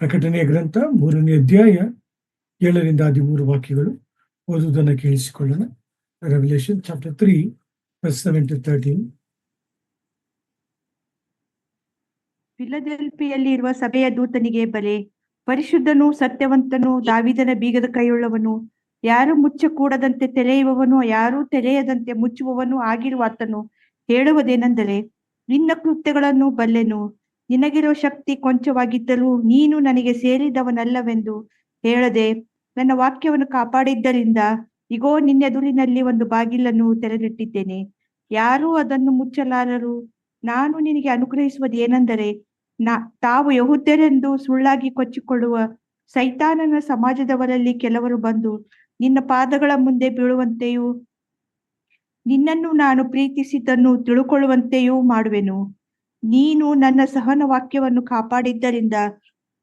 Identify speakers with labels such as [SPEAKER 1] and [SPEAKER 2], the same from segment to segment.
[SPEAKER 1] ಪ್ರಕಟಣೆಯ ಗ್ರಂಥ 3ನೇ ಅಧ್ಯಾಯ 7ರಿಂದ 13 ವಾಕ್ಯಗಳು. ಓದುವುದನ್ನು ಕೇಳಿಸಿಕೊಳ್ಳೋಣ. Revelation chapter 3 verse 7 to 13.
[SPEAKER 2] ಫಿಲದೆಲ್ಫಿಯಲ್ಲಿ ಇರುವ ಸಭೆಯ ದೂತನಿಗೆ ಬರೆ, ಪರಿಶುದ್ಧನೂ ಸತ್ಯವಂತನೂ ದಾವೀದನ ಬೀಗದ ಕೈಯುಳ್ಳವನು, ಯಾರು ಮುಚ್ಚಕೂಡದಂತೆ ತೆರೆಯುವವನು, ಯಾರೂ ತೆರೆಯದಂತೆ ಮುಚ್ಚುವವನು ಆಗಿರುವ ಆತನು ಹೇಳುವುದೇನೆಂದರೆ, ನಿನ್ನ ಕೃತ್ಯಗಳನ್ನು ಬಲ್ಲೆನು, ನಿನಗಿರುವ ಶಕ್ತಿ ಕೊಂಚವಾಗಿದ್ದರೂ ನೀನು ನನಗೆ ಸೇರಿದವನಲ್ಲವೆಂದು ಹೇಳದೆ ನನ್ನ ವಾಕ್ಯವನ್ನು ಕಾಪಾಡಿದ್ದರಿಂದ ಇಗೋ ನಿನ್ನೆದುರಿನಲ್ಲಿ ಒಂದು ಬಾಗಿಲನ್ನು ತೆರೆದಿಟ್ಟಿದ್ದೇನೆ, ಯಾರೂ ಅದನ್ನು ಮುಚ್ಚಲಾರರು. ನಾನು ನಿನಗೆ ಅನುಗ್ರಹಿಸುವುದೇನೆಂದರೆ, ತಾವು ಯಹೂದ್ಯರೆಂದು ಸುಳ್ಳಾಗಿ ಕೊಚ್ಚಿಕೊಳ್ಳುವ ಸೈತಾನನ ಸಮಾಜದವರಲ್ಲಿ ಕೆಲವರು ಬಂದು ನಿನ್ನ ಪಾದಗಳ ಮುಂದೆ ಬೀಳುವಂತೆಯೂ ನಿನ್ನನ್ನು ನಾನು ಪ್ರೀತಿಸಿದ್ದನ್ನು ತಿಳುಕೊಳ್ಳುವಂತೆಯೂ ಮಾಡುವೆನು. ನೀನು ನನ್ನ ಸಹನ ವಾಕ್ಯವನ್ನು ಕಾಪಾಡಿದ್ದರಿಂದ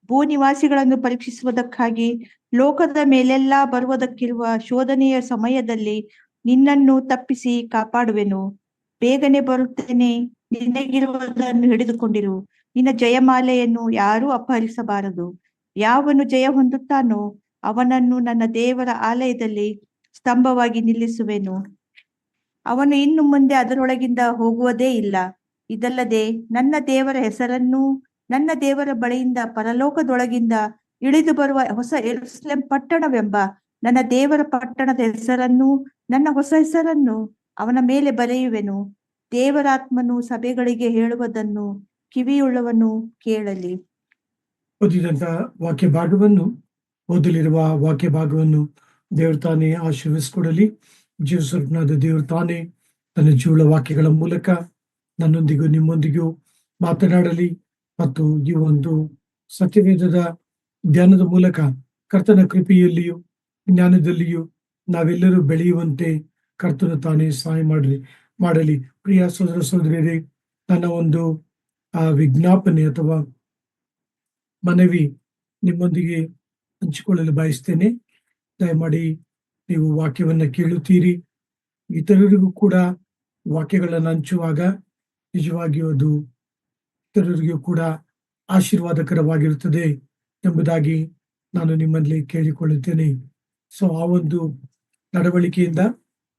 [SPEAKER 2] ಭೂನಿವಾಸಿಗಳನ್ನು ಪರೀಕ್ಷಿಸುವುದಕ್ಕಾಗಿ ಲೋಕದ ಮೇಲೆಲ್ಲ ಬರುವುದಕ್ಕಿರುವ ಶೋಧನೆಯ ಸಮಯದಲ್ಲಿ ನಿನ್ನನ್ನು ತಪ್ಪಿಸಿ ಕಾಪಾಡುವೆನು. ಬೇಗನೆ ಬರುತ್ತೇನೆ, ನಿನಗಿರುವುದನ್ನು ಹಿಡಿದುಕೊಂಡಿರು. ನಿನ್ನ ಜಯಮಾಲೆಯನ್ನು ಯಾರೂ ಅಪಹರಿಸಬಾರದು. ಯಾವನು ಜಯ ಹೊಂದುತ್ತಾನೋ ಅವನನ್ನು ನನ್ನ ದೇವರ ಆಲಯದಲ್ಲಿ ಸ್ತಂಭವಾಗಿ ನಿಲ್ಲಿಸುವೆನು. ಅವನು ಇನ್ನು ಮುಂದೆ ಅದರೊಳಗಿಂದ ಹೋಗುವುದೇ ಇಲ್ಲ. ಇದಲ್ಲದೆ ನನ್ನ ದೇವರ ಹೆಸರನ್ನೂ ನನ್ನ ದೇವರ ಬಳಿಯಿಂದ ಪರಲೋಕದೊಳಗಿಂದ ಇಳಿದು ಬರುವ ಹೊಸ ಯೆರೂಸಲೇಮ್ ಪಟ್ಟಣವೆಂಬ ನನ್ನ ದೇವರ ಪಟ್ಟಣದ ಹೆಸರನ್ನೂ ನನ್ನ ಹೊಸ ಹೆಸರನ್ನು ಅವನ ಮೇಲೆ ಬರೆಯುವೆನು. ದೇವರಾತ್ಮನು ಸಭೆಗಳಿಗೆ ಹೇಳುವುದನ್ನು ಕಿವಿಯುಳ್ಳವನು ಕೇಳಲಿ.
[SPEAKER 1] ಓದಿದಂತಹ ವಾಕ್ಯ ಭಾಗವನ್ನು ಓದಲಿರುವ ವಾಕ್ಯ ಭಾಗವನ್ನು ದೇವರು ತಾನೇ ಆಶೀರ್ವಿಸಿಕೊಡಲಿ. ಜೀವಸ್ವರೂಪನಾದ ದೇವರು ತಾನೇ ತನ್ನ ಜೀವಳ ವಾಕ್ಯಗಳ ಮೂಲಕ ನನ್ನೊಂದಿಗೂ ನಿಮ್ಮೊಂದಿಗೂ ಮಾತನಾಡಲಿ ಮತ್ತು ಈ ಒಂದು ಸತ್ಯವೇದದ ಧ್ಯಾನದ ಮೂಲಕ ಕರ್ತನ ಕೃಪೆಯಲ್ಲಿಯೂ ಜ್ಞಾನದಲ್ಲಿಯೂ ನಾವೆಲ್ಲರೂ ಬೆಳೆಯುವಂತೆ ಕರ್ತನು ತಾನೇ ಸಹಾಯ ಮಾಡಲಿ. ಪ್ರಿಯ ಸೋದರ ಸೋದರಿಯರೇ, ನನ್ನ ಒಂದು ವಿಜ್ಞಾಪನೆ ಅಥವಾ ಮನವಿ ನಿಮ್ಮೊಂದಿಗೆ ಹಂಚಿಕೊಳ್ಳಲು ಬಯಸ್ತೇನೆ. ದಯಮಾಡಿ ನೀವು ವಾಕ್ಯವನ್ನ ಕೇಳುತ್ತೀರಿ, ಇತರರಿಗೂ ಕೂಡ ವಾಕ್ಯಗಳನ್ನು ಹಂಚುವಾಗ ನಿಜವಾಗಿಯೂ ಅದು ಇತರರಿಗೂ ಕೂಡ ಆಶೀರ್ವಾದಕರವಾಗಿರುತ್ತದೆ ಎಂಬುದಾಗಿ ನಾನು ನಿಮ್ಮಲ್ಲಿ ಕೇಳಿಕೊಳ್ಳುತ್ತೇನೆ. ಸೊ ಆ ಒಂದು ನಡವಳಿಕೆಯಿಂದ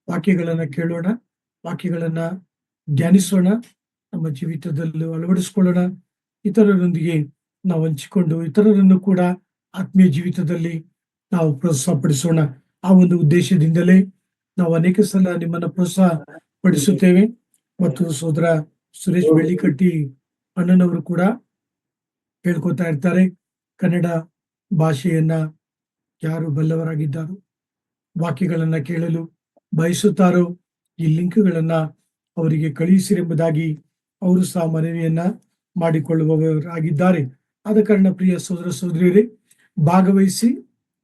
[SPEAKER 1] ವಾಕ್ಯಗಳನ್ನ ಕೇಳೋಣ, ವಾಕ್ಯಗಳನ್ನ ಧ್ಯಾನಿಸೋಣ, ನಮ್ಮ ಜೀವಿತದಲ್ಲೂ ಅಳವಡಿಸ್ಕೊಳ್ಳೋಣ, ಇತರರೊಂದಿಗೆ ನಾವು ಹಂಚಿಕೊಂಡು ಇತರರನ್ನು ಕೂಡ ಆತ್ಮೀಯ ಜೀವಿತದಲ್ಲಿ ನಾವು ಪ್ರೋತ್ಸಾಹಪಡಿಸೋಣ. ಆ ಒಂದು ಉದ್ದೇಶದಿಂದಲೇ ನಾವು ಅನೇಕ ಸಲ ನಿಮ್ಮನ್ನ ಪ್ರೋತ್ಸಾಹ ಪಡಿಸುತ್ತೇವೆ. ಮತ್ತು ಸೋದರ ಸುರೇಶ್ ಬೆಳ್ಳಿಕಟ್ಟಿ ಅಣ್ಣನವರು ಕೂಡ ಹೇಳ್ಕೊತಾ ಇರ್ತಾರೆ, ಕನ್ನಡ ಭಾಷೆಯನ್ನ ಯಾರು ಬಲ್ಲವರಾಗಿದ್ದಾರೋ, ವಾಕ್ಯಗಳನ್ನ ಕೇಳಲು ಬಯಸುತ್ತಾರೋ ಈ ಲಿಂಕ್ಗಳನ್ನ ಅವರಿಗೆ ಕಳುಹಿಸಿರೆಂಬುದಾಗಿ ಅವರು ಸಹ ಮನವಿಯನ್ನ ಮಾಡಿಕೊಳ್ಳುವವರಾಗಿದ್ದಾರೆ. ಆದ ಕಾರಣ ಪ್ರಿಯ ಸೋದರ ಸೋದರಿಯರೇ, ಭಾಗವಹಿಸಿ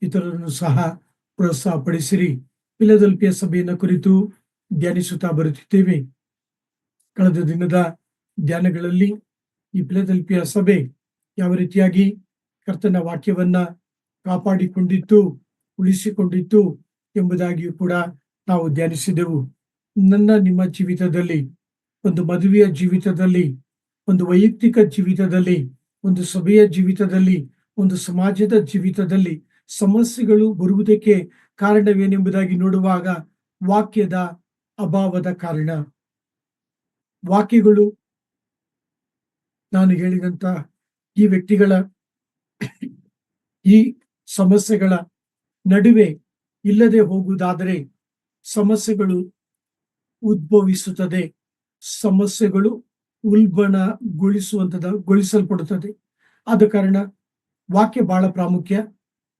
[SPEAKER 1] ಇತರರನ್ನು ಸಹ ಪ್ರೋತ್ಸಾಹ ಪಡಿಸಿರಿ. ಫಿಲದೆಲ್ಫಿಯ ಸಭೆಯನ್ನ ಕುರಿತು ಧ್ಯಾನಿಸುತ್ತಾ ಬರುತ್ತಿದ್ದೇವೆ. ಕಳೆದ ದಿನದ ಧ್ಯಾನಗಳಲ್ಲಿ ಈ ಫಿಲದೆಲ್ಫಿಯ ಸಭೆ ಯಾವ ರೀತಿಯಾಗಿ ಕರ್ತನ ವಾಕ್ಯವನ್ನ ಕಾಪಾಡಿಕೊಂಡಿತ್ತು, ಉಳಿಸಿಕೊಂಡಿತ್ತು ಎಂಬುದಾಗಿಯೂ ಕೂಡ ನಾವು ಧ್ಯಾನಿಸಿದೆವು. ನಿಮ್ಮ ಜೀವಿತದಲ್ಲಿ, ಒಂದು ಮದುವೆಯ ಜೀವಿತದಲ್ಲಿ, ಒಂದು ವೈಯಕ್ತಿಕ ಜೀವಿತದಲ್ಲಿ, ಒಂದು ಸಭೆಯ ಜೀವಿತದಲ್ಲಿ, ಒಂದು ಸಮಾಜದ ಜೀವಿತದಲ್ಲಿ ಸಮಸ್ಯೆಗಳು ಬರುವುದಕ್ಕೆ ಕಾರಣವೇನೆಂಬುದಾಗಿ ನೋಡುವಾಗ ವಾಕ್ಯದ ಅಭಾವದ ಕಾರಣ. ವಾಕ್ಯಗಳು ನಾನು ಹೇಳಿದಂತ ಈ ವ್ಯಕ್ತಿಗಳ ಈ ಸಮಸ್ಯೆಗಳ ನಡುವೆ ಇಲ್ಲದೆ ಹೋಗುವುದಾದರೆ ಸಮಸ್ಯೆಗಳು ಉದ್ಭವಿಸುತ್ತದೆ, ಸಮಸ್ಯೆಗಳು ಗೊಳಿಸಲ್ಪಡುತ್ತದೆ. ಆದ ಕಾರಣ ವಾಕ್ಯ ಬಹಳ ಪ್ರಾಮುಖ್ಯ.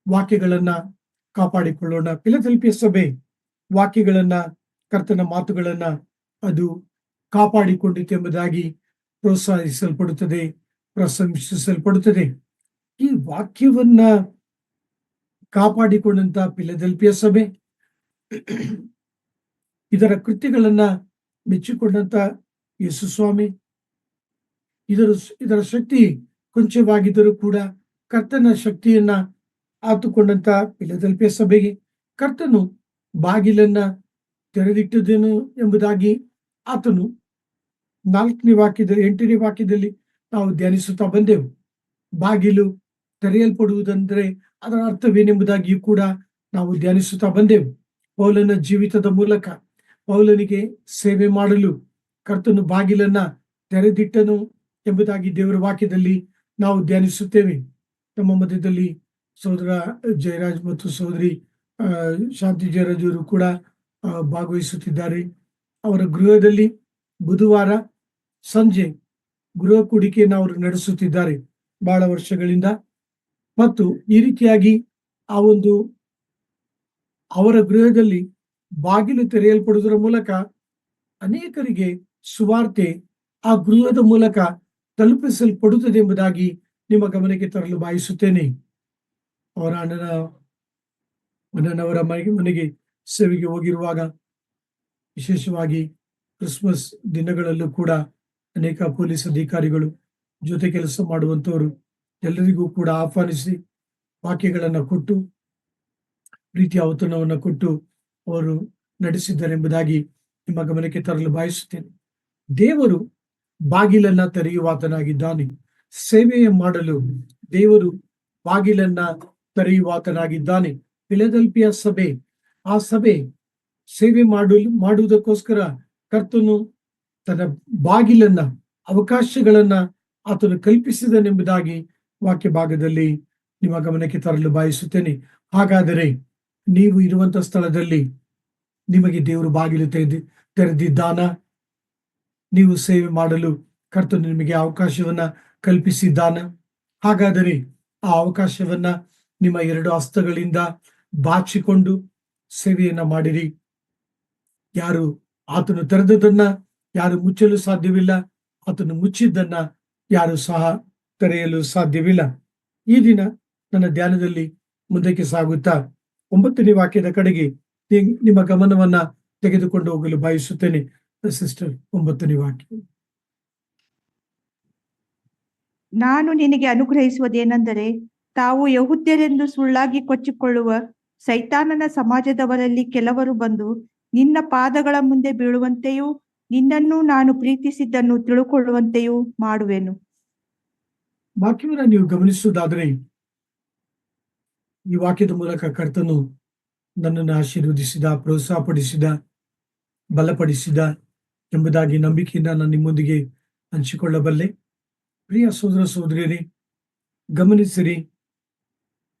[SPEAKER 1] ವಾಕ್ಯಗಳನ್ನ ಕಾಪಾಡಿಕೊಳ್ಳೋಣ. ಫಿಲದೆಲ್ಫಿಯ ಸಭೆ ವಾಕ್ಯಗಳನ್ನ, ಕರ್ತನ ಮಾತುಗಳನ್ನ ಅದು ಕಾಪಾಡಿಕೊಂಡಿತು ಎಂಬುದಾಗಿ ಪ್ರಶಂಸಿಸಲ್ಪಡುತ್ತದೆ. ಈ ವಾಕ್ಯವನ್ನ ಕಾಪಾಡಿಕೊಂಡಂತ ಫಿಲದೆಲ್ಫಿಯ ಸಭೆ, ಇದರ ಕೃತ್ಯಗಳನ್ನ ಮೆಚ್ಚಿಕೊಂಡಂತ ಯೇಸು ಸ್ವಾಮಿ, ಇದರ ಶಕ್ತಿ ಕೊಂಚವಾಗಿದ್ದರೂ ಕೂಡ ಕರ್ತನ ಶಕ್ತಿಯನ್ನ ಆತುಕೊಂಡಂತ ಫಿಲದೆಲ್ಫಿಯ ಸಭೆಗೆ ಕರ್ತನು ಬಾಗಿಲನ್ನ ತೆರೆದಿಟ್ಟದೇನು ಎಂಬುದಾಗಿ ಆತನು 4ನೇ ವಾಕ್ಯದಲ್ಲಿ 8ನೇ ವಾಕ್ಯದಲ್ಲಿ ನಾವು ಧ್ಯಾನಿಸುತ್ತಾ ಬಂದೆವು. ಬಾಗಿಲು ತೆರೆಯಲ್ಪಡುವುದಂದ್ರೆ ಅದರ ಅರ್ಥವೇನೆಂಬುದಾಗಿಯೂ ಕೂಡ ನಾವು ಧ್ಯಾನಿಸುತ್ತಾ ಬಂದೆವು. ಪೌಲನ ಜೀವಿತದ ಮೂಲಕ ಪೌಲನಿಗೆ ಸೇವೆ ಮಾಡಲು ಕರ್ತನು ಬಾಗಿಲನ್ನ ತೆರೆದಿಟ್ಟನು ಎಂಬುದಾಗಿ ದೇವರ ವಾಕ್ಯದಲ್ಲಿ ನಾವು ಧ್ಯಾನಿಸುತ್ತೇವೆ. ನಮ್ಮ ಮಧ್ಯದಲ್ಲಿ ಸಹೋದರ ಜಯರಾಜ್ ಮತ್ತು ಸಹೋದರಿ ಶಾಂತಿ ಜಯರಾಜ್ ಅವರು ಕೂಡ ಭಾಗವಹಿಸುತ್ತಿದ್ದಾರೆ. ಅವರ ಗೃಹದಲ್ಲಿ ಬುಧವಾರ ಸಂಜೆ ಗೃಹ ಕೂಡಿಕೆಯನ್ನು ಅವರು ನಡೆಸುತ್ತಿದ್ದಾರೆ ಬಹಳ ವರ್ಷಗಳಿಂದ. ಮತ್ತು ಈ ರೀತಿಯಾಗಿ ಆ ಒಂದು ಅವರ ಗೃಹದಲ್ಲಿ ಬಾಗಿಲು ತೆರೆಯಲ್ಪಡುವುದರ ಮೂಲಕ ಅನೇಕರಿಗೆ ಸುವಾರ್ತೆ ಆ ಗೃಹದ ಮೂಲಕ ತಲುಪಿಸಲ್ಪಡುತ್ತದೆ ಎಂಬುದಾಗಿ ನಿಮ್ಮ ಗಮನಕ್ಕೆ ತರಲು ಬಯಸುತ್ತೇನೆ. ಅವರ ಅಣ್ಣನವರ ಮನೆಗೆ ಸೇವೆಗೆ ಹೋಗಿರುವಾಗ, ವಿಶೇಷವಾಗಿ ಕ್ರಿಸ್ಮಸ್ ದಿನಗಳಲ್ಲೂ ಕೂಡ ಅನೇಕ ಪೊಲೀಸ್ ಅಧಿಕಾರಿಗಳು, ಜೊತೆ ಕೆಲಸ ಮಾಡುವಂತವರು ಎಲ್ಲರಿಗೂ ಕೂಡ ಆಹ್ವಾನಿಸಿ ವಾಕ್ಯಗಳನ್ನು ಕೊಟ್ಟು ಪ್ರೀತಿಯ ಔತಣವನ್ನು ಕೊಟ್ಟು ಅವರು ನಡೆಸಿದ್ದಾರೆ ಎಂಬುದಾಗಿ ನಿಮ್ಮ ಗಮನಕ್ಕೆ ತರಲು ಬಯಸುತ್ತೇನೆ. ದೇವರು ಬಾಗಿಲನ್ನ ತೆರೆಯುವಾತನಾಗಿದ್ದಾನೆ. ಸೇವೆಯ ಮಾಡಲು ದೇವರು ಬಾಗಿಲನ್ನ ತೆರೆಯುವಾತನಾಗಿದ್ದಾನೆ. ಫಿಲದೆಲ್ಫಿಯ ಸಭೆ, ಆ ಸಭೆ ಸೇವೆ ಮಾಡುವುದಕ್ಕೋಸ್ಕರ ಕರ್ತನು ತನ್ನ ಬಾಗಿಲನ್ನ, ಅವಕಾಶಗಳನ್ನ ಆತನು ಕಲ್ಪಿಸಿದನೆಂಬುದಾಗಿ ವಾಕ್ಯ ಭಾಗದಲ್ಲಿ ನಿಮ್ಮ ಗಮನಕ್ಕೆ ತರಲು ಬಯಸುತ್ತೇನೆ. ಹಾಗಾದರೆ ನೀವು ಇರುವಂತ ಸ್ಥಳದಲ್ಲಿ ನಿಮಗೆ ದೇವರು ಬಾಗಿಲು ತೆರೆದಿದ್ದಾನ? ನೀವು ಸೇವೆ ಮಾಡಲು ಕರ್ತನು ನಿಮಗೆ ಅವಕಾಶವನ್ನ ಕಲ್ಪಿಸಿದ್ದಾನ? ಹಾಗಾದರೆ ಆ ಅವಕಾಶವನ್ನ ನಿಮ್ಮ 2 ಹಸ್ತಗಳಿಂದ ಬಾಚಿಕೊಂಡು ಸೇವೆಯನ್ನ ಮಾಡಿರಿ. ಯಾರು ಆತನು ತೆರೆದದನ್ನ ಯಾರು ಮುಚ್ಚಲು ಸಾಧ್ಯವಿಲ್ಲ, ಆತನು ಮುಚ್ಚಿದ್ದನ್ನ ಯಾರು ಸಹ ತೆರೆಯಲು ಸಾಧ್ಯವಿಲ್ಲ. ಈ ದಿನ ನನ್ನ ಧ್ಯಾನದಲ್ಲಿ ಮುಂದಕ್ಕೆ ಸಾಗುತ್ತಾ 9ನೇ ವಾಕ್ಯದ ಕಡೆಗೆ ನಿಮ್ಮ ಗಮನವನ್ನ ತೆಗೆದುಕೊಂಡು ಹೋಗಲು ಬಯಸುತ್ತೇನೆ. ಸಿಸ್ಟರ್, 9ನೇ ವಾಕ್ಯ.
[SPEAKER 2] ನಾನು ನಿನಗೆ ಅನುಗ್ರಹಿಸುವುದೇನೆಂದರೆ, ತಾವು ಯಹೂದ್ಯರೆಂದು ಸುಳ್ಳಾಗಿ ಕೊಚ್ಚಿಕೊಳ್ಳುವ ಸೈತಾನನ ಸಮಾಜದವರಲ್ಲಿ ಕೆಲವರು ಬಂದು ನಿನ್ನ ಪಾದಗಳ ಮುಂದೆ ಬೀಳುವಂತೆಯೂ ನಿನ್ನನ್ನು ನಾನು ಪ್ರೀತಿಸಿದ್ದನ್ನು ತಿಳುಕೊಳ್ಳುವಂತೆಯೂ ಮಾಡುವೆನು.
[SPEAKER 1] ವಾಕ್ಯವನ್ನು ನೀವು ಗಮನಿಸುವುದಾದರೆ, ಈ ವಾಕ್ಯದ ಮೂಲಕ ಕರ್ತನು ನನ್ನನ್ನು ಆಶೀರ್ವದಿಸಿದ, ಪ್ರೋತ್ಸಾಹಪಡಿಸಿದ, ಬಲಪಡಿಸಿದ ಎಂಬುದಾಗಿ ನಂಬಿಕೆಯಿಂದ ನಾನು ನಿಮ್ಮೊಂದಿಗೆ ಹಂಚಿಕೊಳ್ಳಬಲ್ಲೆ. ಪ್ರಿಯ ಸಹೋದರ ಸಹೋದರಿಯರೇ, ಗಮನಿಸಿರಿ,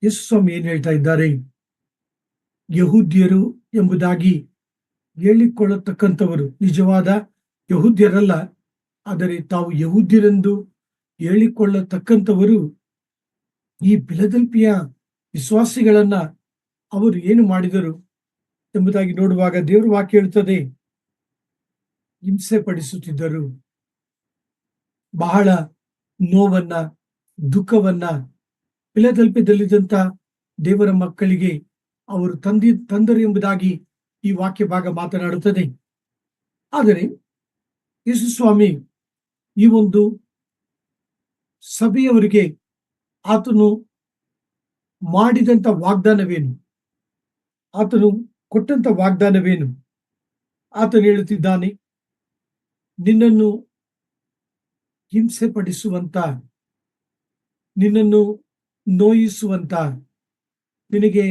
[SPEAKER 1] ಯೇಸು ಸ್ವಾಮಿ ಏನ್ ಹೇಳ್ತಾ ಇದ್ದಾರೆ? ಯಹೂದ್ಯರು ಎಂಬುದಾಗಿ ಹೇಳಿಕೊಳ್ಳತಕ್ಕಂಥವರು ನಿಜವಾದ ಯಹೂದ್ಯರಲ್ಲ, ಆದರೆ ತಾವು ಯಹೂದ್ಯರೆಂದು ಹೇಳಿಕೊಳ್ಳತಕ್ಕಂಥವರು ಈ ಫಿಲದೆಲ್ಫಿಯ ವಿಶ್ವಾಸಿಗಳನ್ನ ಅವರು ಏನು ಮಾಡಿದರು ಎಂಬುದಾಗಿ ನೋಡುವಾಗ ದೇವರ ವಾಕ್ಯ ಹೇಳ್ತದೆ, ಹಿಂಸೆ ಪಡಿಸುತ್ತಿದ್ದರು. ಬಹಳ ನೋವನ್ನ, ದುಃಖವನ್ನ ಫಿಲದೆಲ್ಫಿಯದಲ್ಲಿದ್ದಂತ ದೇವರ ಮಕ್ಕಳಿಗೆ ಅವರು ತಂದರು ಎಂಬುದಾಗಿ ಈ ವಾಕ್ಯ ಭಾಗ ಮಾತನಾಡುತ್ತದೆ. ಆದರೆ ಯೇಸು ಸ್ವಾಮಿ ಈ ಒಂದು ಸಭೆಯವರಿಗೆ ಆತನು ಮಾಡಿದಂತ ವಾಗ್ದಾನವೇನು, ಆತನು ಕೊಟ್ಟಂತ ವಾಗ್ದಾನವೇನು? ಆತನು ಹೇಳುತ್ತಿದ್ದಾನೆ, ನಿನ್ನನ್ನು ಹಿಂಸೆ ಪಡಿಸುವಂತ, ನಿನ್ನನ್ನು ನೋಯಿಸುವಂತ, ನಿನಗೆ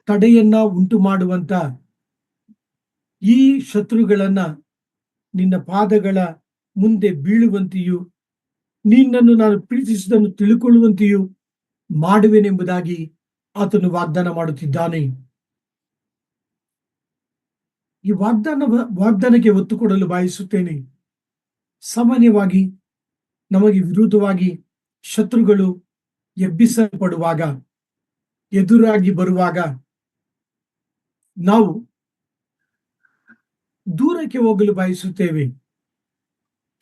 [SPEAKER 1] ತಡೆಯನ್ನ ಉಂಟು ಮಾಡುವಂತ ಈ ಶತ್ರುಗಳನ್ನ ನಿನ್ನ ಪಾದಗಳ ಮುಂದೆ ಬೀಳುವಂತೆಯೂ ನಿನ್ನನ್ನು ನಾನು ಪ್ರೀತಿಸುವುದನ್ನು ತಿಳುಕೊಳ್ಳುವಂತೆಯೂ ಮಾಡುವೆನೆಂಬುದಾಗಿ ಆತನು ವಾಗ್ದಾನ ಮಾಡುತ್ತಿದ್ದಾನೆ. ಈ ವಾಗ್ದಾನಕ್ಕೆ ಒತ್ತು ಕೊಡಲು ಬಯಸುತ್ತೇನೆ. ಸಾಮಾನ್ಯವಾಗಿ ನಮಗೆ ವಿರುದ್ಧವಾಗಿ ಶತ್ರುಗಳು ಎಬ್ಬಿಸಲ್ಪಡುವಾಗ, ಎದುರಾಗಿ ಬರುವಾಗ ನಾವು ದೂರಕ್ಕೆ ಹೋಗಲು ಬಯಸುತ್ತೇವೆ.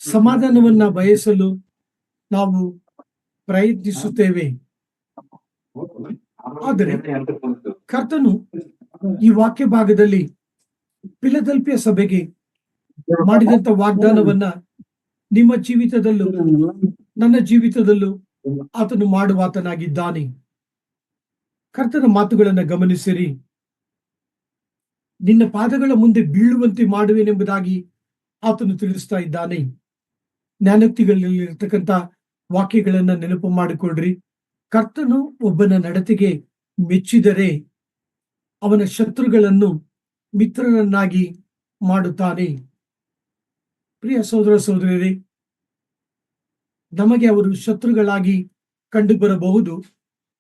[SPEAKER 1] ಸಮಾಧಾನವನ್ನ ಬಯಸಲು ನಾವು ಪ್ರಯತ್ನಿಸುತ್ತೇವೆ. ಆದರೆ ಕರ್ತನು ಈ ವಾಕ್ಯ ಭಾಗದಲ್ಲಿ ಫಿಲದೆಲ್ಫಿಯ ಸಭೆಗೆ ಮಾಡಿದಂತ ವಾಗ್ದಾನವನ್ನ ನಿಮ್ಮ ಜೀವಿತದಲ್ಲೂ ನನ್ನ ಜೀವಿತದಲ್ಲೂ ಆತನು ಮಾಡುವಾತನಾಗಿದ್ದಾನೆ. ಕರ್ತನ ಮಾತುಗಳನ್ನ ಗಮನಿಸಿರಿ. ನಿನ್ನ ಪಾದಗಳ ಮುಂದೆ ಬೀಳುವಂತೆ ಮಾಡುವೆನೆಂಬುದಾಗಿ ಆತನು ತಿಳಿಸ್ತಾ ಇದ್ದಾನೆ. ಜ್ಞಾನೋಕ್ತಿಗಳಲ್ಲಿರ್ತಕ್ಕಂಥ ವಾಕ್ಯಗಳನ್ನ ನೆನಪು ಮಾಡಿಕೊಳ್ಳ್ರಿ. ಕರ್ತನು ಒಬ್ಬನ ನಡತೆಗೆ ಮೆಚ್ಚಿದರೆ ಅವನ ಶತ್ರುಗಳನ್ನು ಮಿತ್ರರನ್ನಾಗಿ ಮಾಡುತ್ತಾನೆ. ಪ್ರಿಯ ಸಹೋದರ ಸಹೋದರಿಯರೇ, ನಮಗೆ ಅವರು ಶತ್ರುಗಳಾಗಿ ಕಂಡು ಬರಬಹುದು,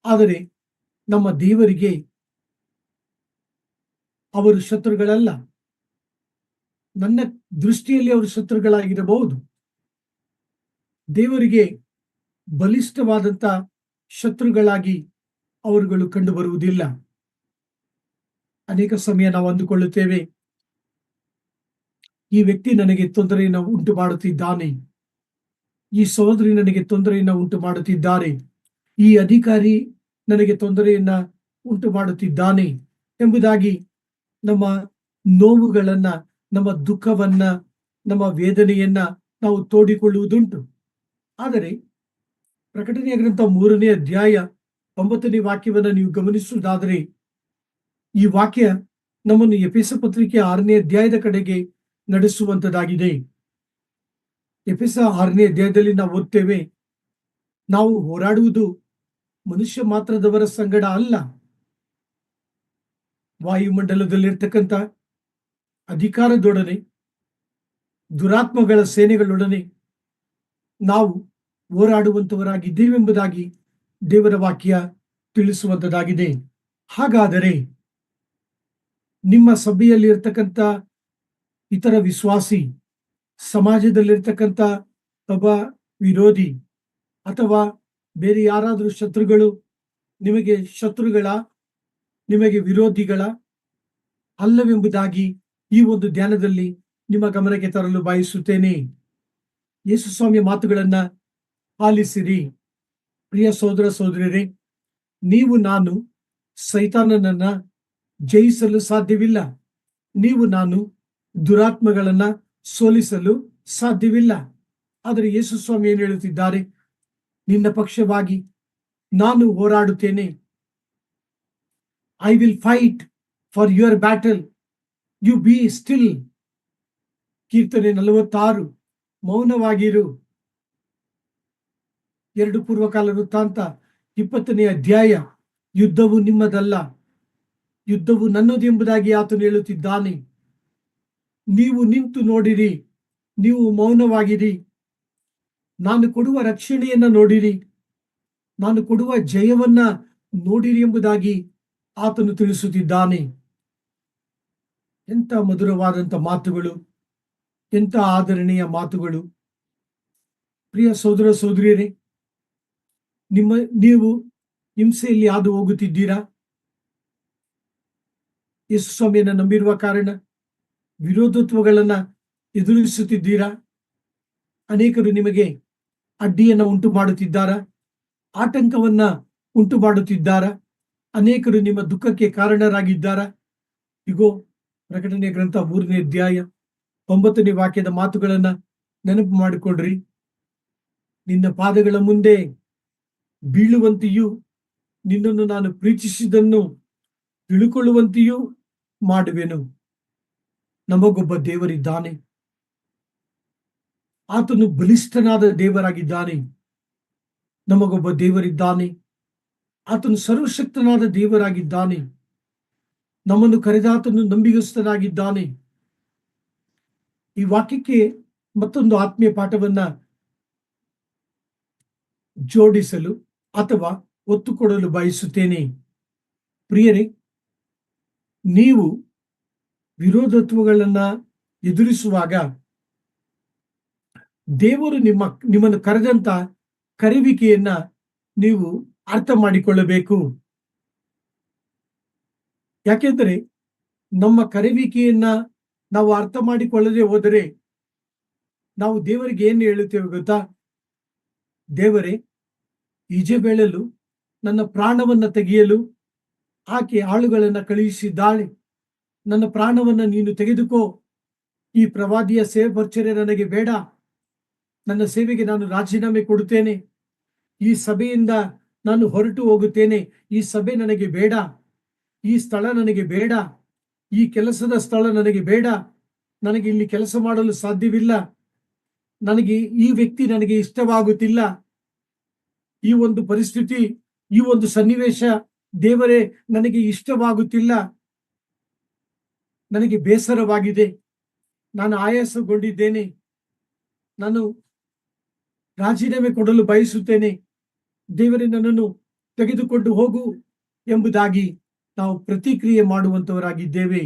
[SPEAKER 1] ಆದರೆ ನಮ್ಮ ದೇವರಿಗೆ ಅವರು ಶತ್ರುಗಳಲ್ಲ. ನನ್ನ ದೃಷ್ಟಿಯಲ್ಲಿ ಅವರು ಶತ್ರುಗಳಾಗಿರಬಹುದು. ದೇವರಿಗೆ ಬಲಿಷ್ಠವಾದಂತ ಶತ್ರುಗಳಾಗಿ ಅವರುಗಳು ಕಂಡು ಬರುವುದಿಲ್ಲ. ಅನೇಕ ಸಮಯ ನಾವು ಅಂದುಕೊಳ್ಳುತ್ತೇವೆ, ಈ ವ್ಯಕ್ತಿ ನನಗೆ ತೊಂದರೆಯನ್ನು ಉಂಟು ಮಾಡುತ್ತಿದ್ದಾನೆ, ಈ ಸಹೋದರಿ ನನಗೆ ತೊಂದರೆಯನ್ನು ಉಂಟು ಮಾಡುತ್ತಿದ್ದಾರೆ, ಈ ಅಧಿಕಾರಿ ನನಗೆ ತೊಂದರೆಯನ್ನ ಉಂಟು ಮಾಡುತ್ತಿದ್ದಾನೆ ಎಂಬುದಾಗಿ ನಮ್ಮ ನೋವುಗಳನ್ನ, ನಮ್ಮ ದುಃಖವನ್ನ, ನಮ್ಮ ವೇದನೆಯನ್ನ ನಾವು ತೋಡಿಕೊಳ್ಳುವುದುಂಟು. ಆದರೆ ಪ್ರಕಟಣೆಯ ಗ್ರಂಥ 3ನೇ ಅಧ್ಯಾಯ 9ನೇ ವಾಕ್ಯವನ್ನ ನೀವು ಗಮನಿಸುವುದಾದರೆ, ಈ ವಾಕ್ಯ ನಮ್ಮನ್ನು ಎಫೆಸ ಪತ್ರಿಕೆ 6ನೇ ಅಧ್ಯಾಯದ ಕಡೆಗೆ ನಡೆಸುವಂತದಾಗಿದೆ. ಎಫೆಸ 6ನೇ ಅಧ್ಯಾಯದಲ್ಲಿ ನಾವು ಓದ್ತೇವೆ, ನಾವು ಹೋರಾಡುವುದು ಮನುಷ್ಯ ಮಾತ್ರದವರ ಸಂಗಡ ಅಲ್ಲ, ವಾಯುಮಂಡಲದಲ್ಲಿರ್ತಕ್ಕಂಥ ಅಧಿಕಾರದೊಡನೆ, ದುರಾತ್ಮಗಳ ಸೇನೆಗಳೊಡನೆ ನಾವು ಹೋರಾಡುವಂತವರಾಗಿದ್ದೇವೆಂಬುದಾಗಿ ದೇವರ ವಾಕ್ಯ ತಿಳಿಸುವಂತದಾಗಿದೆ. ಹಾಗಾದರೆ ನಿಮ್ಮ ಸಭೆಯಲ್ಲಿ ಇರ್ತಕ್ಕಂಥ ಇತರ ವಿಶ್ವಾಸಿ, ಸಮಾಜದಲ್ಲಿರ್ತಕ್ಕಂಥ ಒಬ್ಬ ವಿರೋಧಿ ಅಥವಾ ಬೇರೆ ಯಾರಾದರೂ ಶತ್ರುಗಳು ನಿಮಗೆ ಶತ್ರುಗಳ, ನಿಮಗೆ ವಿರೋಧಿಗಳ ಅಲ್ಲವೆಂಬುದಾಗಿ ಈ ಒಂದು ಧ್ಯಾನದಲ್ಲಿ ನಿಮ್ಮ ಗಮನಕ್ಕೆ ತರಲು ಬಯಸುತ್ತೇನೆ. ಯೇಸು ಸ್ವಾಮಿಯ ಮಾತುಗಳನ್ನ ಆಲಿಸಿರಿ. ಪ್ರಿಯ ಸಹೋದರ ಸಹೋದರಿಯರೇ, ನೀವು ನಾನು ಸೈತಾನನನ್ನ ಜಯಿಸಲು ಸಾಧ್ಯವಿಲ್ಲ. ನೀವು ನಾನು ದುರಾತ್ಮಗಳನ್ನ ಸೋಲಿಸಲು ಸಾಧ್ಯವಿಲ್ಲ. ಆದರೆ ಯೇಸು ಸ್ವಾಮಿ ಏನು ಹೇಳುತ್ತಿದ್ದಾರೆ? ನಿನ್ನ ಪಕ್ಷವಾಗಿ ನಾನು ಹೋರಾಡುತ್ತೇನೆ. I will fight for your battle, you be still. ಕೀರ್ತನೆ 46, ಮೌನವಾಗಿರು. 2 ಪೂರ್ವಕಾಲ ವೃತ್ತಾಂತ 20ನೇ ಅಧ್ಯಾಯ, ಯುದ್ಧವು ನಿಮ್ಮದಲ್ಲ, ಯುದ್ಧವು ನನ್ನದು ಎಂಬುದಾಗಿ ಆತನು ಹೇಳುತ್ತಿದ್ದಾನೆ. ನೀವು ನಿಂತು ನೋಡಿರಿ, ನೀವು ಮೌನವಾಗಿರಿ, ನಾನು ಕೊಡುವ ರಕ್ಷಣೆಯನ್ನ ನೋಡಿರಿ, ನಾನು ಕೊಡುವ ಜಯವನ್ನ ನೋಡಿರಿ ಎಂಬುದಾಗಿ ಆತನು ತಿಳಿಸುತ್ತಿದ್ದಾನೆ. ಎಂಥ ಮಧುರವಾದಂಥ ಮಾತುಗಳು, ಎಂಥ ಆದರಣೀಯ ಮಾತುಗಳು. ಪ್ರಿಯ ಸಹೋದರ ಸಹೋದರಿಯರೇ, ನೀವು ಹಿಂಸೆಯಲ್ಲಿ ಹಾದು ಹೋಗುತ್ತಿದ್ದೀರಾ? ಯೇಸು ಸ್ವಾಮಿಯನ್ನ ನಂಬಿರುವ ಕಾರಣ ವಿರೋಧತ್ವಗಳನ್ನ ಎದುರಿಸುತ್ತಿದ್ದೀರಾ? ಅನೇಕರು ನಿಮಗೆ ಅಡ್ಡಿಯನ್ನ ಉಂಟು ಮಾಡುತ್ತಿದ್ದಾರಾ? ಆತಂಕವನ್ನ ಉಂಟು ಮಾಡುತ್ತಿದ್ದಾರಾ? ಅನೇಕರು ನಿಮ್ಮ ದುಃಖಕ್ಕೆ ಕಾರಣರಾಗಿದ್ದಾರಾ? ಇಗೋ, ಪ್ರಕಟಣೆಯ ಗ್ರಂಥ 3ನೇ ಅಧ್ಯಾಯ 9ನೇ ವಾಕ್ಯದ ಮಾತುಗಳನ್ನ ನೆನಪು ಮಾಡಿಕೊಡ್ರಿ. ನಿನ್ನ ಪಾದಗಳ ಮುಂದೆ ಬೀಳುವಂತೆಯೂ, ನಿನ್ನನ್ನು ನಾನು ಪ್ರೀತಿಸಿದನ್ನು ತಿಳುಕೊಳ್ಳುವಂತೆಯೂ ಮಾಡುವೆನು. ನಮಗೊಬ್ಬ ದೇವರಿದ್ದಾನೆ. ಆತನು ಬಲಿಷ್ಠನಾದ ದೇವರಾಗಿದ್ದಾನೆ. ನಮಗೊಬ್ಬ ದೇವರಿದ್ದಾನೆ. ಆತನು ಸರ್ವಶಕ್ತನಾದ ದೇವರಾಗಿದ್ದಾನೆ. ನಮ್ಮನ್ನು ಕರೆದಾತನು ನಂಬಿಗಸ್ತನಾಗಿದ್ದಾನೆ. ಈ ವಾಕ್ಯಕ್ಕೆ ಮತ್ತೊಂದು ಆತ್ಮೀಯ ಪಾಠವನ್ನ ಜೋಡಿಸಲು ಅಥವಾ ಒತ್ತು ಕೊಡಲು ಬಯಸುತ್ತೇನೆ. ಪ್ರಿಯರೇ, ನೀವು ವಿರೋಧತ್ವಗಳನ್ನ ಎದುರಿಸುವಾಗ ದೇವರು ನಿಮ್ಮನ್ನು ಕರೆದಂತ ಕರೆಯುವಿಕೆಯನ್ನ ನೀವು ಅರ್ಥ ಮಾಡಿಕೊಳ್ಳಬೇಕು. ಯಾಕೆಂದರೆ ನಮ್ಮ ಕರೆಯುವಿಕೆಯನ್ನ ನಾವು ಅರ್ಥ ಮಾಡಿಕೊಳ್ಳದೆ ಹೋದರೆ ನಾವು ದೇವರಿಗೆ ಏನು ಹೇಳುತ್ತೇವೆ ಗೊತ್ತಾ? ದೇವರೇ, ಈಜೆಬೇಳಲು ನನ್ನ ಪ್ರಾಣವನ್ನ ತೆಗೆಯಲು ಆಕೆ ಆಳುಗಳನ್ನ ಕಳುಹಿಸಿದ್ದಾಳೆ. ನನ್ನ ಪ್ರಾಣವನ್ನ ನೀನು ತೆಗೆದುಕೋ. ಈ ಪ್ರವಾದಿಯ ಸೇವೆ ಪರಿಚರ್ಯ ನನಗೆ ಬೇಡ. ನನ್ನ ಸೇವೆಗೆ ನಾನು ರಾಜೀನಾಮೆ ಕೊಡುತ್ತೇನೆ. ಈ ಸಭೆಯಿಂದ ನಾನು ಹೊರಟು ಹೋಗುತ್ತೇನೆ. ಈ ಸಭೆ ನನಗೆ ಬೇಡ. ಈ ಸ್ಥಳ ನನಗೆ ಬೇಡ. ಈ ಕೆಲಸದ ಸ್ಥಳ ನನಗೆ ಬೇಡ. ನನಗೆ ಇಲ್ಲಿ ಕೆಲಸ ಮಾಡಲು ಸಾಧ್ಯವಿಲ್ಲ. ನನಗೆ ಈ ವ್ಯಕ್ತಿ ನನಗೆ ಇಷ್ಟವಾಗುತ್ತಿಲ್ಲ. ಈ ಒಂದು ಪರಿಸ್ಥಿತಿ ಈ ಒಂದು ಸನ್ನಿವೇಶ ದೇವರೇ ನನಗೆ ಇಷ್ಟವಾಗುತ್ತಿಲ್ಲ, ನನಗೆ ಬೇಸರವಾಗಿದೆ, ನಾನು ಆಯಾಸಗೊಂಡಿದ್ದೇನೆ, ನಾನು ರಾಜೀನಾಮೆ ಕೊಡಲು ಬಯಸುತ್ತೇನೆ, ದೇವರೇ ನನ್ನನ್ನು ತೆಗೆದುಕೊಂಡು ಹೋಗು ಎಂಬುದಾಗಿ ನಾವು ಪ್ರತಿಕ್ರಿಯೆ ಮಾಡುವಂತವರಾಗಿದ್ದೇವೆ.